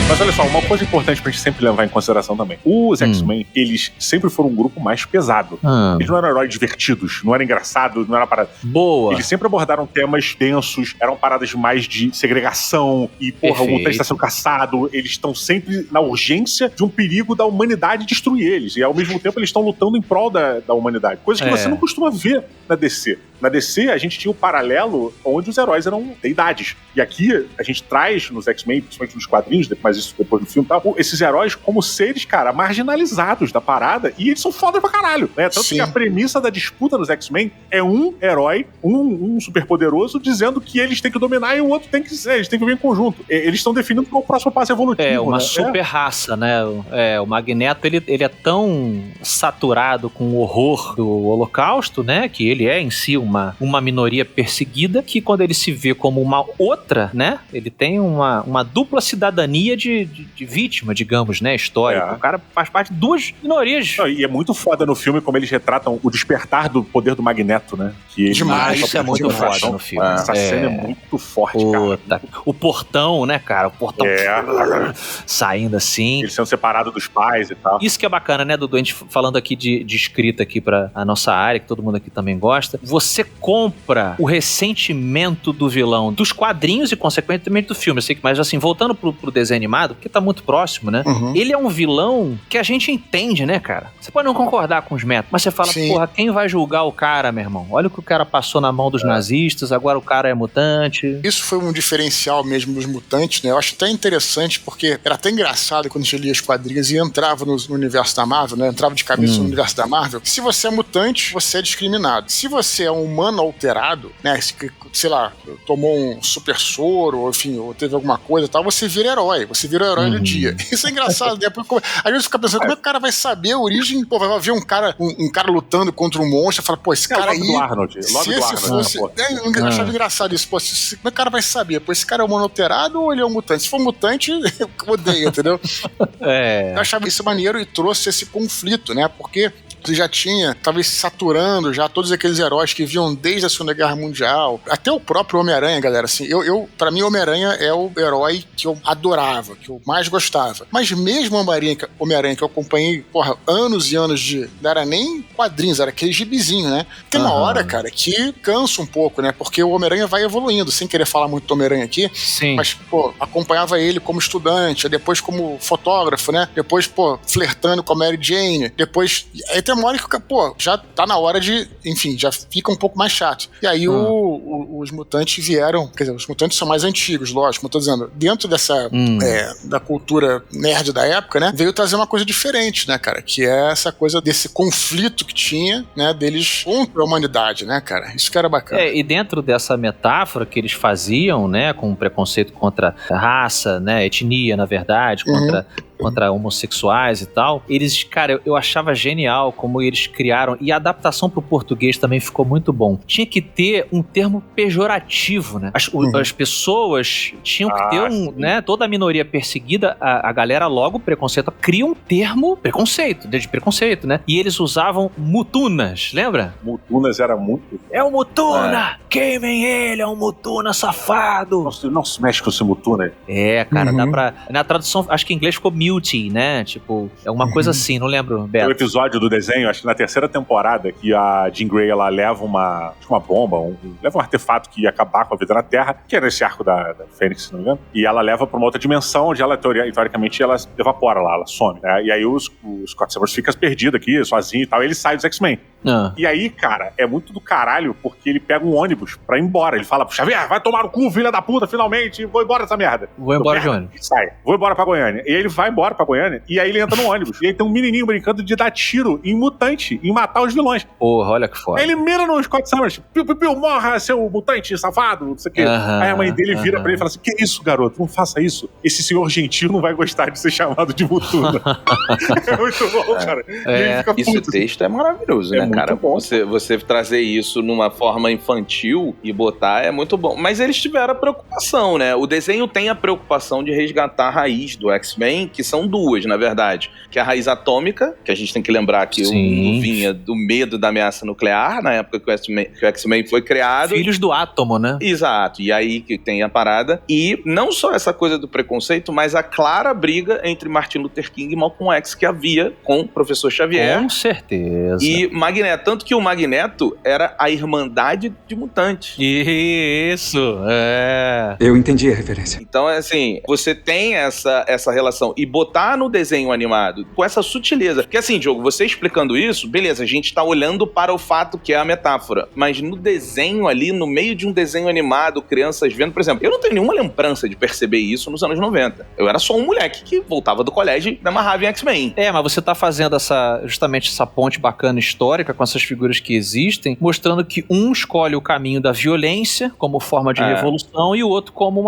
[SPEAKER 3] Mas olha só, uma coisa importante pra gente sempre levar em consideração também. Os X-Men, eles sempre foram um grupo mais pesado. Eles não eram heróis divertidos, não eram engraçados, não era parada...
[SPEAKER 2] Boa.
[SPEAKER 3] Eles sempre abordaram temas densos, eram paradas mais de segregação e, porra, o mutante está sendo caçado. Eles estão sempre na urgência de um perigo da humanidade destruir eles. E, ao mesmo tempo, eles estão lutando em prol da humanidade. Coisa que você não costuma ver na DC. Na DC, a gente tinha o paralelo onde os heróis eram deidades. E aqui, a gente traz nos X-Men, principalmente nos quadrinhos, mas isso depois do filme e tal, esses heróis como seres, cara, marginalizados da parada, e eles são foda pra caralho, né? Tanto que a premissa da disputa nos X-Men é um herói, um superpoderoso, dizendo que eles têm que dominar e o outro tem que ser, eles têm que viver em conjunto. Eles estão definindo qual é o próximo passo evolutivo.
[SPEAKER 2] Uma super raça, né? O Magneto, ele é tão saturado com o horror do Holocausto, né? Que ele é em si uma minoria perseguida, que quando ele se vê como uma outra, né? Ele tem uma dupla cidadania de vítima, digamos, né? Histórica. O cara faz parte de duas minorias.
[SPEAKER 3] E é muito foda no filme como eles retratam o despertar do poder do Magneto, né? Que
[SPEAKER 2] demais. Isso é muito foda no filme.
[SPEAKER 3] Essa cena é muito forte, cara.
[SPEAKER 2] O portão, né, cara? O portão saindo assim.
[SPEAKER 3] Eles sendo separados dos pais e tal.
[SPEAKER 2] Isso que é bacana, né, Dudu? A gente falando aqui de escrita aqui pra a nossa área, que todo mundo aqui também gosta. Você compra o ressentimento do vilão dos quadrinhos e, consequentemente, do filme. Eu sei que, mas assim, voltando pro desenho animado, porque tá muito próximo, né? Ele é um vilão que a gente entende, né, cara? Você pode não concordar com os métodos, mas você fala, porra, quem vai julgar o cara, meu irmão? Olha o que o cara passou na mão dos nazistas, agora o cara é mutante.
[SPEAKER 4] Isso foi um diferencial mesmo dos mutantes, né? Eu acho até interessante, porque era até engraçado quando você lia os quadrinhos e entrava no universo da Marvel, né? Entrava de cabeça no universo da Marvel. Se você é mutante, você é discriminado. Se você é um humano alterado, né? Sei lá, tomou um super soro, ou enfim, ou teve alguma coisa e tal, você vira herói. Você vira o herói do dia. Isso é engraçado, né? Porque, às vezes fica pensando, como é que o cara vai saber a origem? Pô, vai ver um cara lutando contra um monstro e fala, pô, esse cara aí...
[SPEAKER 3] do Arnold.
[SPEAKER 4] Se esse fosse... Eu achava engraçado isso. Pô, como é que o cara vai saber? Pô, esse cara é humano alterado ou ele é um mutante? Se for mutante, eu odeio, entendeu? Eu achava isso maneiro e trouxe esse conflito, né? Porque você já tinha, talvez saturando já todos aqueles heróis que vinham desde a Segunda Guerra Mundial, até o próprio Homem-Aranha, galera, assim, pra mim Homem-Aranha é o herói que eu adorava, que eu mais gostava, mas mesmo Homem-Aranha que eu acompanhei, porra, anos e anos não era nem quadrinhos, era aquele gibizinho, né? Tem uma hora, cara, que cansa um pouco, né? Porque o Homem-Aranha vai evoluindo, sem querer falar muito do Homem-Aranha aqui, mas, pô, acompanhava ele como estudante, depois como fotógrafo, né? Depois, pô, flertando com a Mary Jane, depois... Aí tem uma hora que, pô, já tá na hora de, enfim, já fica um pouco mais chato. E aí os mutantes vieram, quer dizer, os mutantes são mais antigos, lógico, como eu tô dizendo, dentro dessa, da cultura nerd da época, né, veio trazer uma coisa diferente, né, cara, que é essa coisa desse conflito que tinha, né, deles contra a humanidade, né, cara, isso que era bacana.
[SPEAKER 2] E dentro dessa metáfora que eles faziam, né, com preconceito contra a raça, né, etnia, na verdade, contra homossexuais e tal, eles, cara, eu achava genial como eles criaram, e a adaptação pro português também ficou muito bom. Tinha que ter um termo pejorativo, né? As pessoas tinham que ter né, toda a minoria perseguida, a galera logo, preconceito, cria um termo de preconceito, né? E eles usavam mutunas, lembra?
[SPEAKER 3] Mutunas era muito...
[SPEAKER 2] É um mutuna! Queimem ele, é um mutuna safado!
[SPEAKER 3] Não se mexe com esse mutuna.
[SPEAKER 2] Cara, dá pra... Na tradução, acho que em inglês ficou Mutiny, né? Tipo, é uma coisa assim, não lembro, Beto.
[SPEAKER 3] Tem um episódio do desenho, acho que na terceira temporada, que a Jean Grey, ela leva uma bomba, leva um artefato que ia acabar com a vida na Terra, que era esse arco da Fênix, se não me engano, e ela leva pra uma outra dimensão, onde ela, teoricamente, ela evapora lá, ela some, né? E aí o Scott Summers fica perdido aqui, sozinho e tal, e ele sai dos X-Men. E aí, cara, é muito do caralho, porque ele pega um ônibus pra ir embora. Ele fala pro Xavier, vai tomar no cu, filha da puta, finalmente, vou embora dessa merda.
[SPEAKER 2] Vou embora de ônibus.
[SPEAKER 3] Sai, vou embora pra Goiânia. E aí ele vai embora pra Goiânia, e aí ele entra no ônibus. E aí tem um menininho brincando de dar tiro em mutante, em matar os vilões.
[SPEAKER 2] Porra, olha que foda.
[SPEAKER 3] Aí ele mira no Scott Summers, piu, morra, seu mutante safado, não sei o quê. Aí a mãe dele vira pra ele e fala assim, que isso, garoto, não faça isso. Esse senhor gentil não vai gostar de ser chamado de mutuna. É muito bom, cara.
[SPEAKER 1] Esse texto é maravilhoso, né, cara?
[SPEAKER 3] Bom.
[SPEAKER 1] Você trazer isso numa forma infantil e botar é muito bom. Mas eles tiveram a preocupação, né? O desenho tem a preocupação de resgatar a raiz do X-Men, que são duas, na verdade. Que é a raiz atômica, que a gente tem que lembrar que vinha do medo da ameaça nuclear, na época que o X-Men foi criado.
[SPEAKER 2] Filhos do átomo, né?
[SPEAKER 1] Exato. E aí que tem a parada. E não só essa coisa do preconceito, mas a clara briga entre Martin Luther King e Malcolm X que havia com o professor Xavier.
[SPEAKER 2] Com certeza.
[SPEAKER 1] E Magneto Magneto. Tanto que o Magneto era a Irmandade de Mutantes.
[SPEAKER 2] Isso,
[SPEAKER 7] Eu entendi a referência.
[SPEAKER 1] Então, assim, você tem essa relação. E botar no desenho animado com essa sutileza. Porque assim, Diogo, você explicando isso, beleza, a gente tá olhando para o fato que é a metáfora. Mas no desenho ali, no meio de um desenho animado, crianças vendo, por exemplo, eu não tenho nenhuma lembrança de perceber isso nos anos 90. Eu era só um moleque que voltava do colégio e me amarrava em X-Men.
[SPEAKER 2] Mas você tá fazendo justamente essa ponte bacana histórica com essas figuras que existem, mostrando que um escolhe o caminho da violência como forma de revolução e o outro como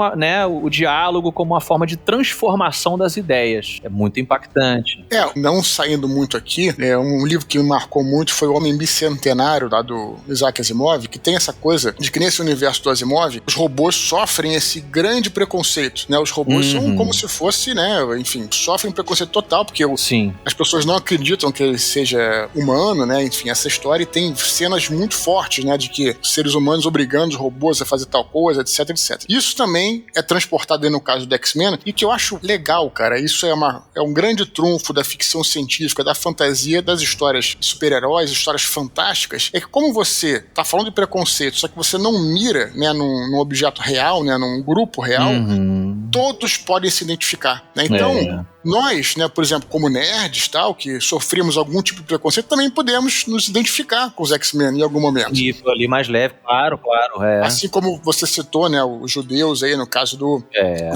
[SPEAKER 2] o diálogo como uma forma de transformação das ideias. É muito impactante.
[SPEAKER 4] Não saindo muito aqui, um livro que me marcou muito foi O Homem Bicentenário, lá do Isaac Asimov, que tem essa coisa de que nesse universo do Asimov, os robôs sofrem esse grande preconceito, né? Os robôs são como se fosse, enfim, sofrem preconceito total, porque as pessoas não acreditam que ele seja humano, né? Enfim, essa história tem cenas muito fortes, né? De que seres humanos obrigando os robôs a fazer tal coisa, etc, etc. Isso também é transportado aí no caso do X-Men, e que eu acho legal, cara. Isso é um grande trunfo da ficção científica, da fantasia, das histórias de super-heróis, histórias fantásticas, é que como você tá falando de preconceito, só que você não mira, né, num objeto real, né, num grupo real, todos podem se identificar, né? Então, nós, né, por exemplo, como nerds, tal, que sofremos algum tipo de preconceito, também podemos nos identificar com os X-Men em algum momento.
[SPEAKER 2] Isso, ali mais leve, claro.
[SPEAKER 4] Assim como você citou, né, os judeus aí, no caso do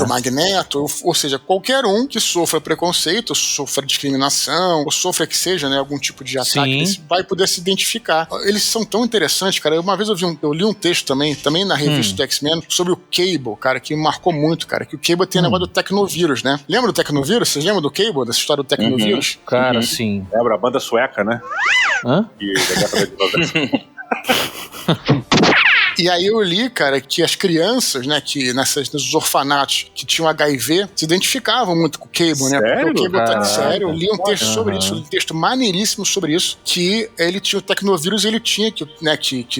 [SPEAKER 4] Magneto, ou seja, qualquer um que sofra preconceito, ou sofra discriminação, ou sofra que seja, né, algum tipo de ataque, vai poder se identificar. Eles são tão interessantes, cara. Uma vez eu li um texto também na revista do X-Men, sobre o Cable, cara, que me marcou muito, cara, que o Cable tem o negócio do Tecnovírus, né? Lembra do Tecnovírus? Vocês lembram do Cable, dessa história do Tecnovírus?
[SPEAKER 2] Cara, sim.
[SPEAKER 3] Lembra a banda sueca, né?
[SPEAKER 2] Hã?
[SPEAKER 4] E aí eu li, cara, que as crianças, né, que nesses orfanatos que tinham HIV, se identificavam muito com o Cable, né?
[SPEAKER 3] Sério?
[SPEAKER 4] Porque o Cable tá sério. Eu li um texto sobre isso, um texto maneiríssimo sobre isso, que ele tinha o Tecnovírus e ele tinha que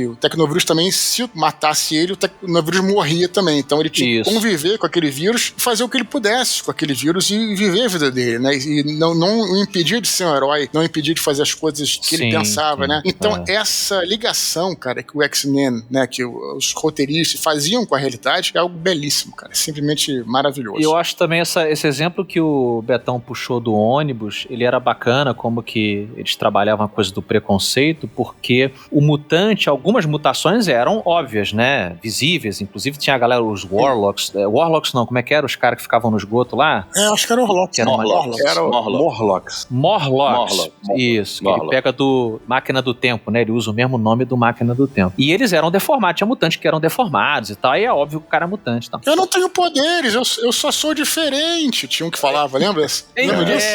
[SPEAKER 4] o Tecnovírus também, se matasse ele, o Tecnovírus morria também. Então ele tinha que conviver com aquele vírus, fazer o que ele pudesse com aquele vírus e viver a vida dele, né? E não impedia de ser um herói, não impedia de fazer as coisas que ele pensava, né? Então essa ligação, cara, que o X-Men, né, que os roteiristas faziam com a realidade é algo belíssimo, cara. É simplesmente maravilhoso.
[SPEAKER 2] E eu acho também esse exemplo que o Betão puxou do ônibus, ele era bacana, como que eles trabalhavam a coisa do preconceito, porque o mutante, algumas mutações eram óbvias, né? Visíveis. Inclusive tinha a galera, os Warlocks. Warlocks não, como é que era? Os caras que ficavam no esgoto lá?
[SPEAKER 4] Acho que era Warlocks.
[SPEAKER 2] Morlocks. Isso, que ele pega do Máquina do Tempo, né? Ele usa o mesmo nome do Máquina do Tempo. E eles eram deformados, tinha mutantes que eram deformados e tal, aí é óbvio que o cara é mutante. Então.
[SPEAKER 4] Eu não tenho poderes, eu só sou diferente. Tinha um que falava, lembra? Lembra disso?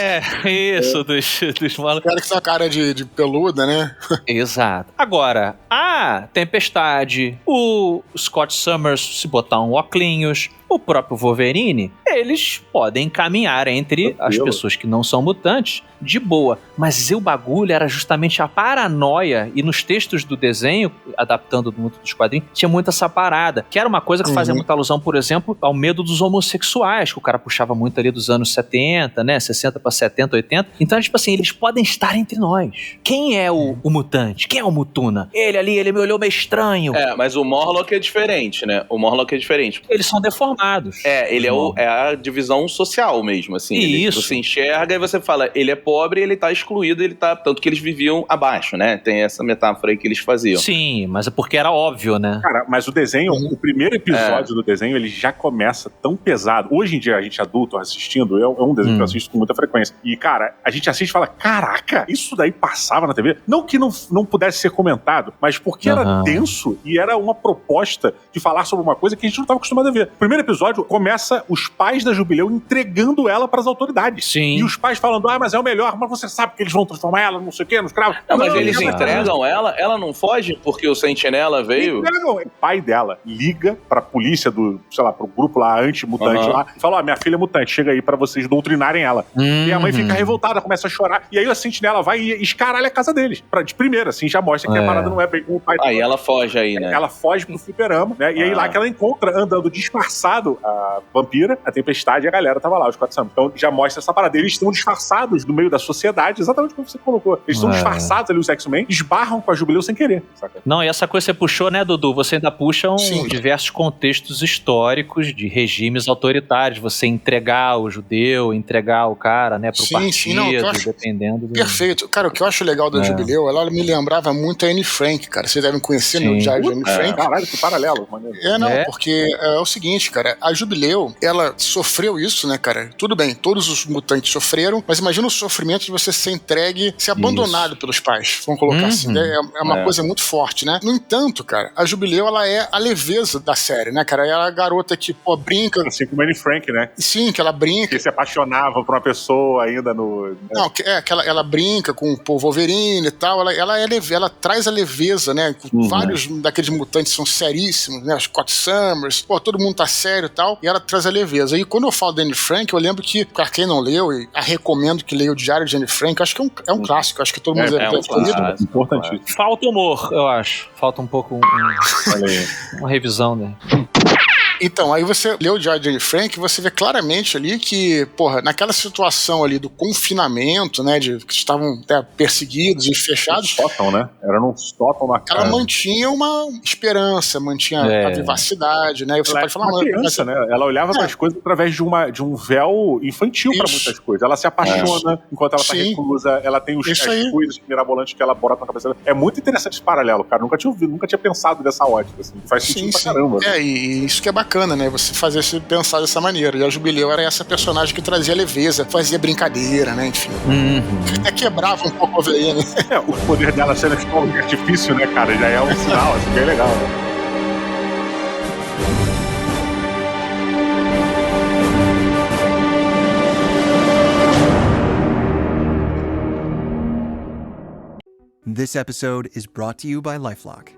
[SPEAKER 2] Isso, dos malucos.
[SPEAKER 4] O cara que tem uma cara de peluda, né?
[SPEAKER 2] Exato. Agora, a Tempestade, o Scott Summers, se botar um óculos, o próprio Wolverine, eles podem caminhar entre as pessoas que não são mutantes de boa. Mas o bagulho era justamente a paranoia, e nos textos do desenho, adaptando muito dos quadrinhos, tinha muito essa parada, que era uma coisa que fazia muita alusão, por exemplo, ao medo dos homossexuais, que o cara puxava muito ali dos anos 70, né, 60 pra 70, 80. Então, tipo assim, eles podem estar entre nós. Quem é o mutante? Quem é o Mutuna? Ele ali, ele me olhou meio estranho.
[SPEAKER 1] Mas o Morlock é diferente, né? O Morlock é diferente.
[SPEAKER 2] Eles são deformados.
[SPEAKER 1] Ele é a divisão social mesmo, assim.
[SPEAKER 2] Isso.
[SPEAKER 1] Você enxerga e você fala, ele é pobre, ele tá excluído, ele tá... Tanto que eles viviam abaixo, né? Tem essa metáfora aí que eles faziam.
[SPEAKER 2] Sim, mas é porque era óbvio, né?
[SPEAKER 3] Cara, mas o desenho, o primeiro episódio do desenho, ele já começa tão pesado. Hoje em dia, a gente adulto assistindo, é um desenho que eu assisto com muita frequência. E, cara, a gente assiste e fala, caraca, isso daí passava na TV? Não que não pudesse ser comentado, mas porque era denso e era uma proposta de falar sobre uma coisa que a gente não estava acostumado a ver. O primeiro episódio começa os pais da Jubileu entregando ela para as autoridades.
[SPEAKER 2] Sim.
[SPEAKER 3] E os pais falando, mas é o melhor, mas você sabe que eles vão transformar ela, não sei o quê, nos cravos.
[SPEAKER 1] Não, mas eles entregam ela não foge porque o Sentinela veio?
[SPEAKER 3] Entregam. O pai dela liga pra polícia do, sei lá, pro grupo lá, anti-mutante lá, e fala, minha filha é mutante, chega aí pra vocês doutrinarem ela. E a mãe fica revoltada, começa a chorar, e aí a Sentinela vai e escaralha a casa deles. De primeira, assim, já mostra que a parada não é bem com o pai.
[SPEAKER 1] Aí ela foge aí, né?
[SPEAKER 3] Ela foge pro fliperama, né? E aí lá que ela encontra, andando disfarçada, matado a vampira, a tempestade e a galera tava lá, os 4 Summers. Então já mostra essa parada. Eles estão disfarçados no meio da sociedade, exatamente como você colocou. Eles estão disfarçados ali, os X-Men, esbarram com a Jubileu sem querer, saca?
[SPEAKER 2] Não, e essa coisa que você puxou, né, Dudu? Você ainda puxa diversos contextos históricos de regimes autoritários. Você entregar o judeu, entregar o cara, né, pro partido, dependendo do...
[SPEAKER 4] Perfeito. Cara, o que eu acho legal da Jubileu, ela me lembrava muito a Anne Frank, cara. Vocês devem conhecer no diário de Anne Frank.
[SPEAKER 3] Caralho, que paralelo, maneiro.
[SPEAKER 4] Porque é o seguinte, cara, a Jubileu, ela sofreu isso, né, cara? Tudo bem, todos os mutantes sofreram, mas imagina o sofrimento de você ser entregue, ser abandonado pelos pais, vamos colocar assim. É uma coisa muito forte, né? No entanto, cara, a Jubileu, ela é a leveza da série, né, cara? Ela é a garota que, brinca...
[SPEAKER 3] Assim como a Anne Frank, né?
[SPEAKER 4] Sim, que ela brinca.
[SPEAKER 3] Que se apaixonava por uma pessoa ainda no...
[SPEAKER 4] Não, que ela brinca com o Wolverine e tal, ela traz a leveza, né? Vários daqueles mutantes são seríssimos, né? Os Scott Summers, todo mundo tá sério e tal, e ela traz a leveza. E quando eu falo da Anne Frank, eu lembro que, pra quem não leu, e a recomendo que leia o Diário de Anne Frank, eu acho que é um clássico, acho que todo mundo deve ter lido.
[SPEAKER 3] Importantíssimo.
[SPEAKER 2] Falta humor, eu acho. Falta um pouco uma revisão, né?
[SPEAKER 4] Então, aí você lê o Diário de Anne Frank, você vê claramente ali que, naquela situação ali do confinamento, né, de que estavam perseguidos e fechados...
[SPEAKER 3] Sótão, né? Era num sótão na cara.
[SPEAKER 4] Ela mantinha uma esperança, mantinha a vivacidade, né? E você pode falar...
[SPEAKER 3] Uma criança, né? Ela olhava para as coisas através de um véu infantil para muitas coisas. Ela se apaixona enquanto ela tá reclusa, ela tem as coisas mirabolantes que ela bota na cabeça dela. É muito interessante esse paralelo, cara. Nunca tinha pensado dessa ótica, assim. Faz sentido pra caramba.
[SPEAKER 4] E isso que é bacana, né? Você pensar dessa maneira. E a Jubileu era essa personagem que trazia leveza, fazia brincadeira, né? Enfim. Até quebrava um pouco a veia, né?
[SPEAKER 3] O poder dela sendo fogo de artifício, né, cara? Já é um sinal, assim, bem legal, né?
[SPEAKER 8] This episode is brought to you by LifeLock.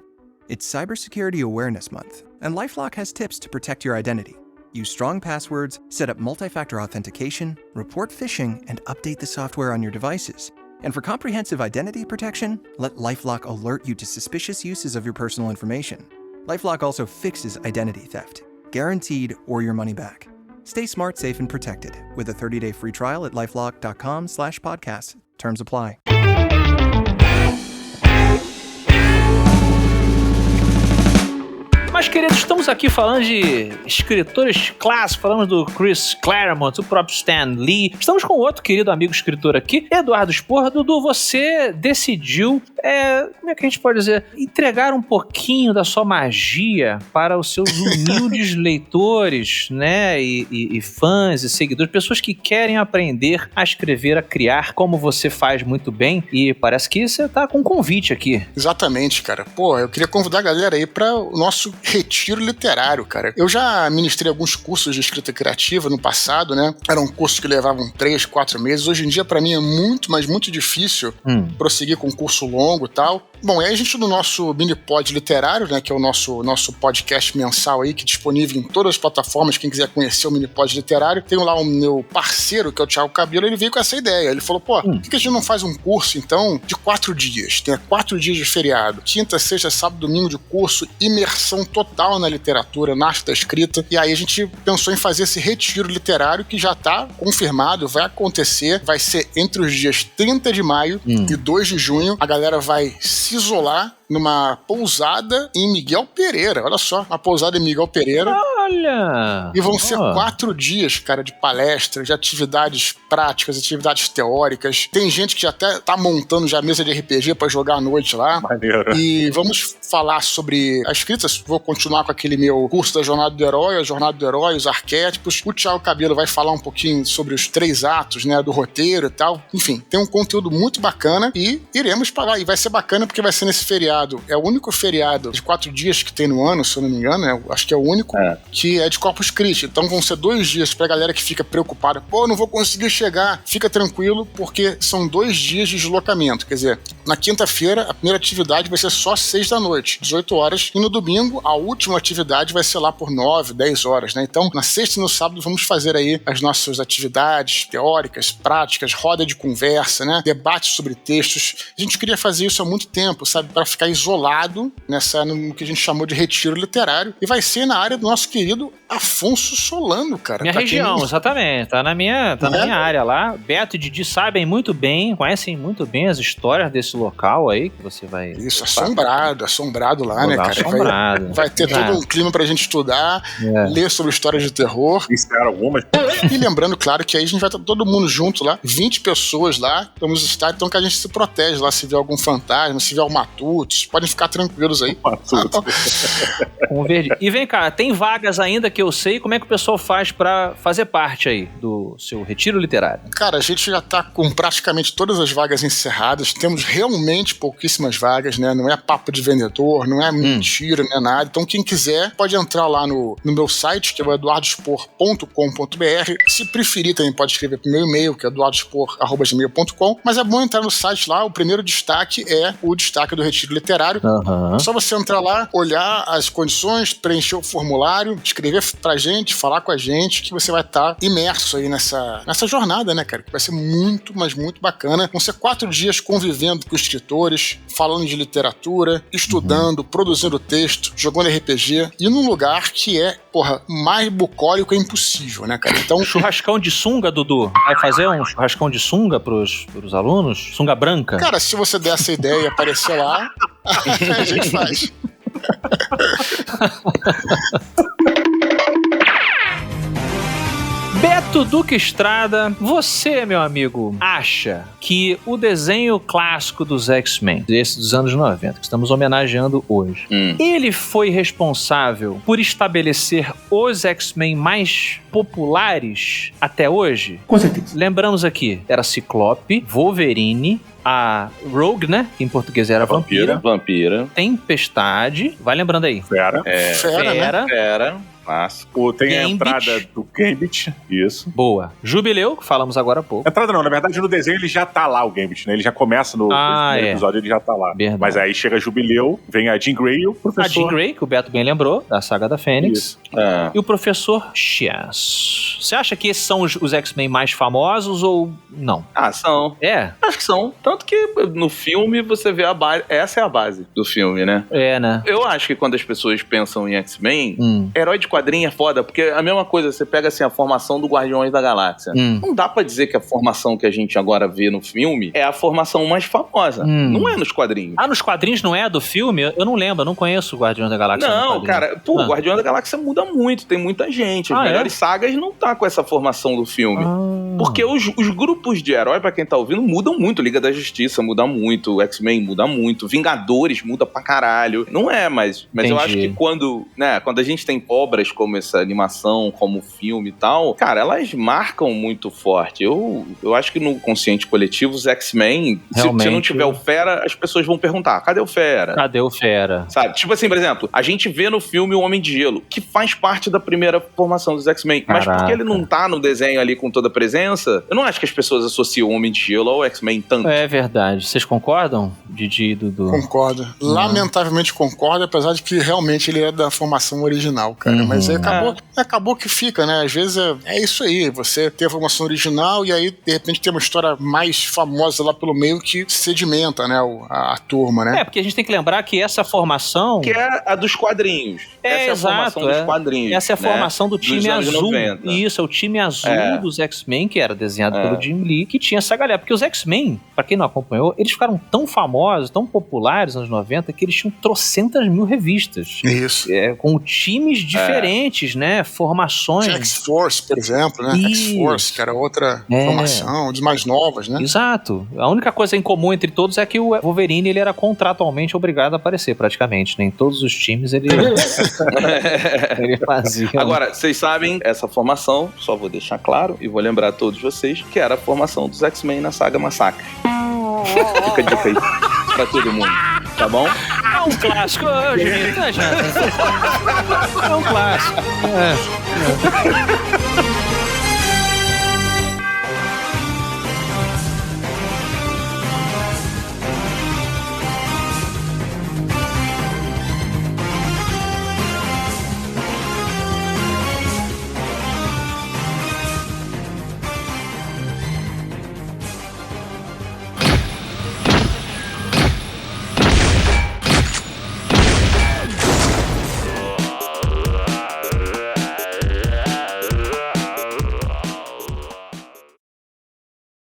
[SPEAKER 8] It's Cybersecurity Awareness Month, and LifeLock has tips to protect your identity. Use strong passwords, set up multi-factor authentication, report phishing, and update the software on your devices. And for comprehensive identity protection, let LifeLock alert you to suspicious uses of your personal information. LifeLock also fixes identity theft, guaranteed or your money back. Stay smart, safe, and protected with a 30-day free trial at LifeLock.com/podcast. Terms apply.
[SPEAKER 2] Mas, queridos, estamos aqui falando de escritores clássicos, falamos do Chris Claremont, o próprio Stan Lee. Estamos com outro querido amigo escritor aqui, Eduardo Sporra. Dudu, você decidiu, como é que a gente pode dizer, entregar um pouquinho da sua magia para os seus humildes leitores, né, e fãs e seguidores, pessoas que querem aprender a escrever, a criar, como você faz muito bem, e parece que você tá com um convite aqui.
[SPEAKER 4] Exatamente, cara. Eu queria convidar a galera aí para o nosso retiro literário, cara. Eu já ministrei alguns cursos de escrita criativa no passado, né? Eram cursos que levavam 3, 4 meses. Hoje em dia, pra mim, é muito, mas muito difícil prosseguir com um curso longo e tal. Bom, e aí a gente no nosso mini-pod literário, né, que é o nosso podcast mensal aí, que é disponível em todas as plataformas, quem quiser conhecer o mini-pod literário, tem lá o meu parceiro, que é o Thiago Cabelo, ele veio com essa ideia. Ele falou, por que a gente não faz um curso, então, de 4 dias? Tem 4 dias de feriado. Quinta, sexta, sábado, domingo de curso, imersão total na literatura, na arte da escrita. E aí a gente pensou em fazer esse retiro literário que já tá confirmado, vai acontecer, vai ser entre os dias 30 de maio e 2 de junho. A galera vai se isolar numa pousada em Miguel Pereira. Olha só, uma pousada em Miguel Pereira.
[SPEAKER 2] Olha!
[SPEAKER 4] E vão ser 4 dias, cara, de palestras, de atividades práticas, atividades teóricas. Tem gente que até tá montando já mesa de RPG pra jogar à noite lá.
[SPEAKER 3] Maneiro.
[SPEAKER 4] E vamos falar sobre a escrita. Vou continuar com aquele meu curso da Jornada do Herói, a Jornada do Herói, os arquétipos. O Thiago Cabelo vai falar um pouquinho sobre os 3 atos, né, do roteiro e tal. Enfim, tem um conteúdo muito bacana e iremos para lá. E vai ser bacana porque vai ser nesse feriado. É o único feriado de 4 dias que tem no ano, se eu não me engano, né? Acho que é o único, que é de Corpus Christi. Então vão ser 2 dias pra galera que fica preocupada. Não vou conseguir chegar. Fica tranquilo, porque são 2 dias de deslocamento. Quer dizer, na quinta-feira, a primeira atividade vai ser só 6 da noite, 18 horas. E no domingo, a última atividade vai ser lá por 9, 10 horas, né? Então, na sexta e no sábado, vamos fazer aí as nossas atividades teóricas, práticas, roda de conversa, né? Debates sobre textos. A gente queria fazer isso há muito tempo, sabe? Para ficar isolado no que a gente chamou de retiro literário. E vai ser na área do nosso querido querido Afonso Solano, cara.
[SPEAKER 2] Minha região, exatamente. Tá na minha área lá. Beto e Didi sabem muito bem, conhecem muito bem as histórias desse local aí que você vai...
[SPEAKER 4] Isso, assombrado lá, né, cara?
[SPEAKER 2] Assombrado.
[SPEAKER 4] Vai ter todo um clima pra gente estudar, ler sobre histórias de terror.
[SPEAKER 3] Espero algumas.
[SPEAKER 4] E lembrando, claro, que aí a gente vai estar todo mundo junto lá, 20 pessoas lá, vamos estar, então que a gente se protege lá, se vier algum fantasma, se vier o Matutos, podem ficar tranquilos aí.
[SPEAKER 2] E vem cá, tem vagas ainda que eu sei, como é que o pessoal faz pra fazer parte aí do seu retiro literário?
[SPEAKER 4] Cara, a gente já tá com praticamente todas as vagas encerradas, temos realmente pouquíssimas vagas, né, não é papo de vendedor, não é mentira, não é nada, então quem quiser pode entrar lá no meu site, que é o eduardospor.com.br, se preferir também pode escrever pro meu e-mail, que é eduardospor@gmail.com, mas é bom entrar no site lá, o primeiro destaque é o destaque do retiro literário. É só você entrar lá, olhar as condições, preencher o formulário, escrever pra gente, falar com a gente, que você vai estar imerso aí nessa jornada, né, cara, que vai ser muito, mas muito bacana. Vão ser 4 dias convivendo com escritores, falando de literatura, estudando, produzindo texto, jogando RPG, e num lugar que é, mais bucólico é impossível, né, cara? Então...
[SPEAKER 2] Churrascão de sunga, Dudu? Vai fazer um churrascão de sunga pros alunos? Sunga branca?
[SPEAKER 4] Cara, se você der essa ideia e aparecer lá, a gente faz.
[SPEAKER 2] Beto Duque Estrada, você, meu amigo, acha que o desenho clássico dos X-Men, esse dos anos 90, que estamos homenageando hoje, ele foi responsável por estabelecer os X-Men mais populares até hoje?
[SPEAKER 7] Com certeza.
[SPEAKER 2] Lembramos aqui, era Ciclope, Wolverine, a Rogue, né? Que em português era Vampira. Tempestade. Vai lembrando aí.
[SPEAKER 3] Fera.
[SPEAKER 4] Fera.
[SPEAKER 3] Tem a
[SPEAKER 2] Gambit.
[SPEAKER 3] entrada do Gambit, isso.
[SPEAKER 2] Boa. Jubileu, que falamos agora há pouco.
[SPEAKER 3] Entrada não, na verdade no desenho ele já tá lá, o Gambit, né? Ele já começa no primeiro episódio, ele já tá lá.
[SPEAKER 2] Verdade.
[SPEAKER 3] Mas aí chega Jubileu, vem a Jean Grey e o professor...
[SPEAKER 2] A Jean Grey, que o Beto bem lembrou, da saga da Fênix.
[SPEAKER 3] Isso.
[SPEAKER 2] E o professor Chess. Você acha que esses são os X-Men mais famosos ou não?
[SPEAKER 1] São.
[SPEAKER 2] É?
[SPEAKER 1] Acho que são. Tanto que no filme você vê a base. Essa é a base do filme, né?
[SPEAKER 2] É, né?
[SPEAKER 1] Eu acho que quando as pessoas pensam em X-Men, herói de quadrinho é foda, porque a mesma coisa, você pega assim a formação do Guardiões da Galáxia. Não dá pra dizer que a formação que a gente agora vê no filme é a formação mais famosa. Não é nos quadrinhos.
[SPEAKER 2] Nos quadrinhos não é do filme? Eu não lembro, eu não conheço o Guardiões da Galáxia.
[SPEAKER 1] Não, cara, o Guardiões da Galáxia muda muito, tem muita gente. As melhores sagas não tá com essa formação do filme. Porque os grupos de herói, pra quem tá ouvindo, mudam muito. Liga da Justiça muda muito, X-Men muda muito, Vingadores muda pra caralho. Não é, mas eu acho que quando a gente tem obras como essa animação, como filme e tal, cara, elas marcam muito forte. Eu acho que no consciente coletivo, os X-Men, se não tiver o Fera, as pessoas vão perguntar, cadê o Fera?
[SPEAKER 2] Cadê o Fera?
[SPEAKER 1] Sabe? Tipo assim, por exemplo, a gente vê no filme o Homem de Gelo, que faz parte da primeira formação dos X-Men, mas porque ele não tá no desenho ali com toda a presença, eu não acho que as pessoas associam o Homem de Gelo ao X-Men tanto.
[SPEAKER 2] É verdade. Vocês concordam, Didi e Dudu?
[SPEAKER 4] Concordo. Lamentavelmente concordo, apesar de que realmente ele é da formação original, cara. Mas aí acabou que fica, né? Às vezes é isso aí, você tem a formação original e aí, de repente, tem uma história mais famosa lá pelo meio que sedimenta, né? A turma, né?
[SPEAKER 2] Porque a gente tem que lembrar que essa formação...
[SPEAKER 1] Que é a dos quadrinhos. Essa é a formação dos quadrinhos.
[SPEAKER 2] Essa é a formação do time azul.
[SPEAKER 1] 90.
[SPEAKER 2] Isso, é o time azul dos X-Men, que era desenhado pelo Jim Lee, que tinha essa galera. Porque os X-Men, pra quem não acompanhou, eles ficaram tão famosos, tão populares nos anos 90, que eles tinham trocentas mil revistas.
[SPEAKER 4] Isso.
[SPEAKER 2] Com times diferentes, né? Formações.
[SPEAKER 4] X-Force, por exemplo, né? X-Force, que era outra formação, de mais novas, né?
[SPEAKER 2] Exato. A única coisa em comum entre todos é que o Wolverine, ele era contratualmente obrigado a aparecer, praticamente. Né? Em todos os times, ele fazia.
[SPEAKER 1] Agora, vocês sabem, essa formação, só vou deixar claro, e vou lembrar a todos vocês, que era a formação dos X-Men na saga Massacre. Fica a dica aí pra todo mundo, tá bom?
[SPEAKER 2] É um clássico, gente. É um clássico.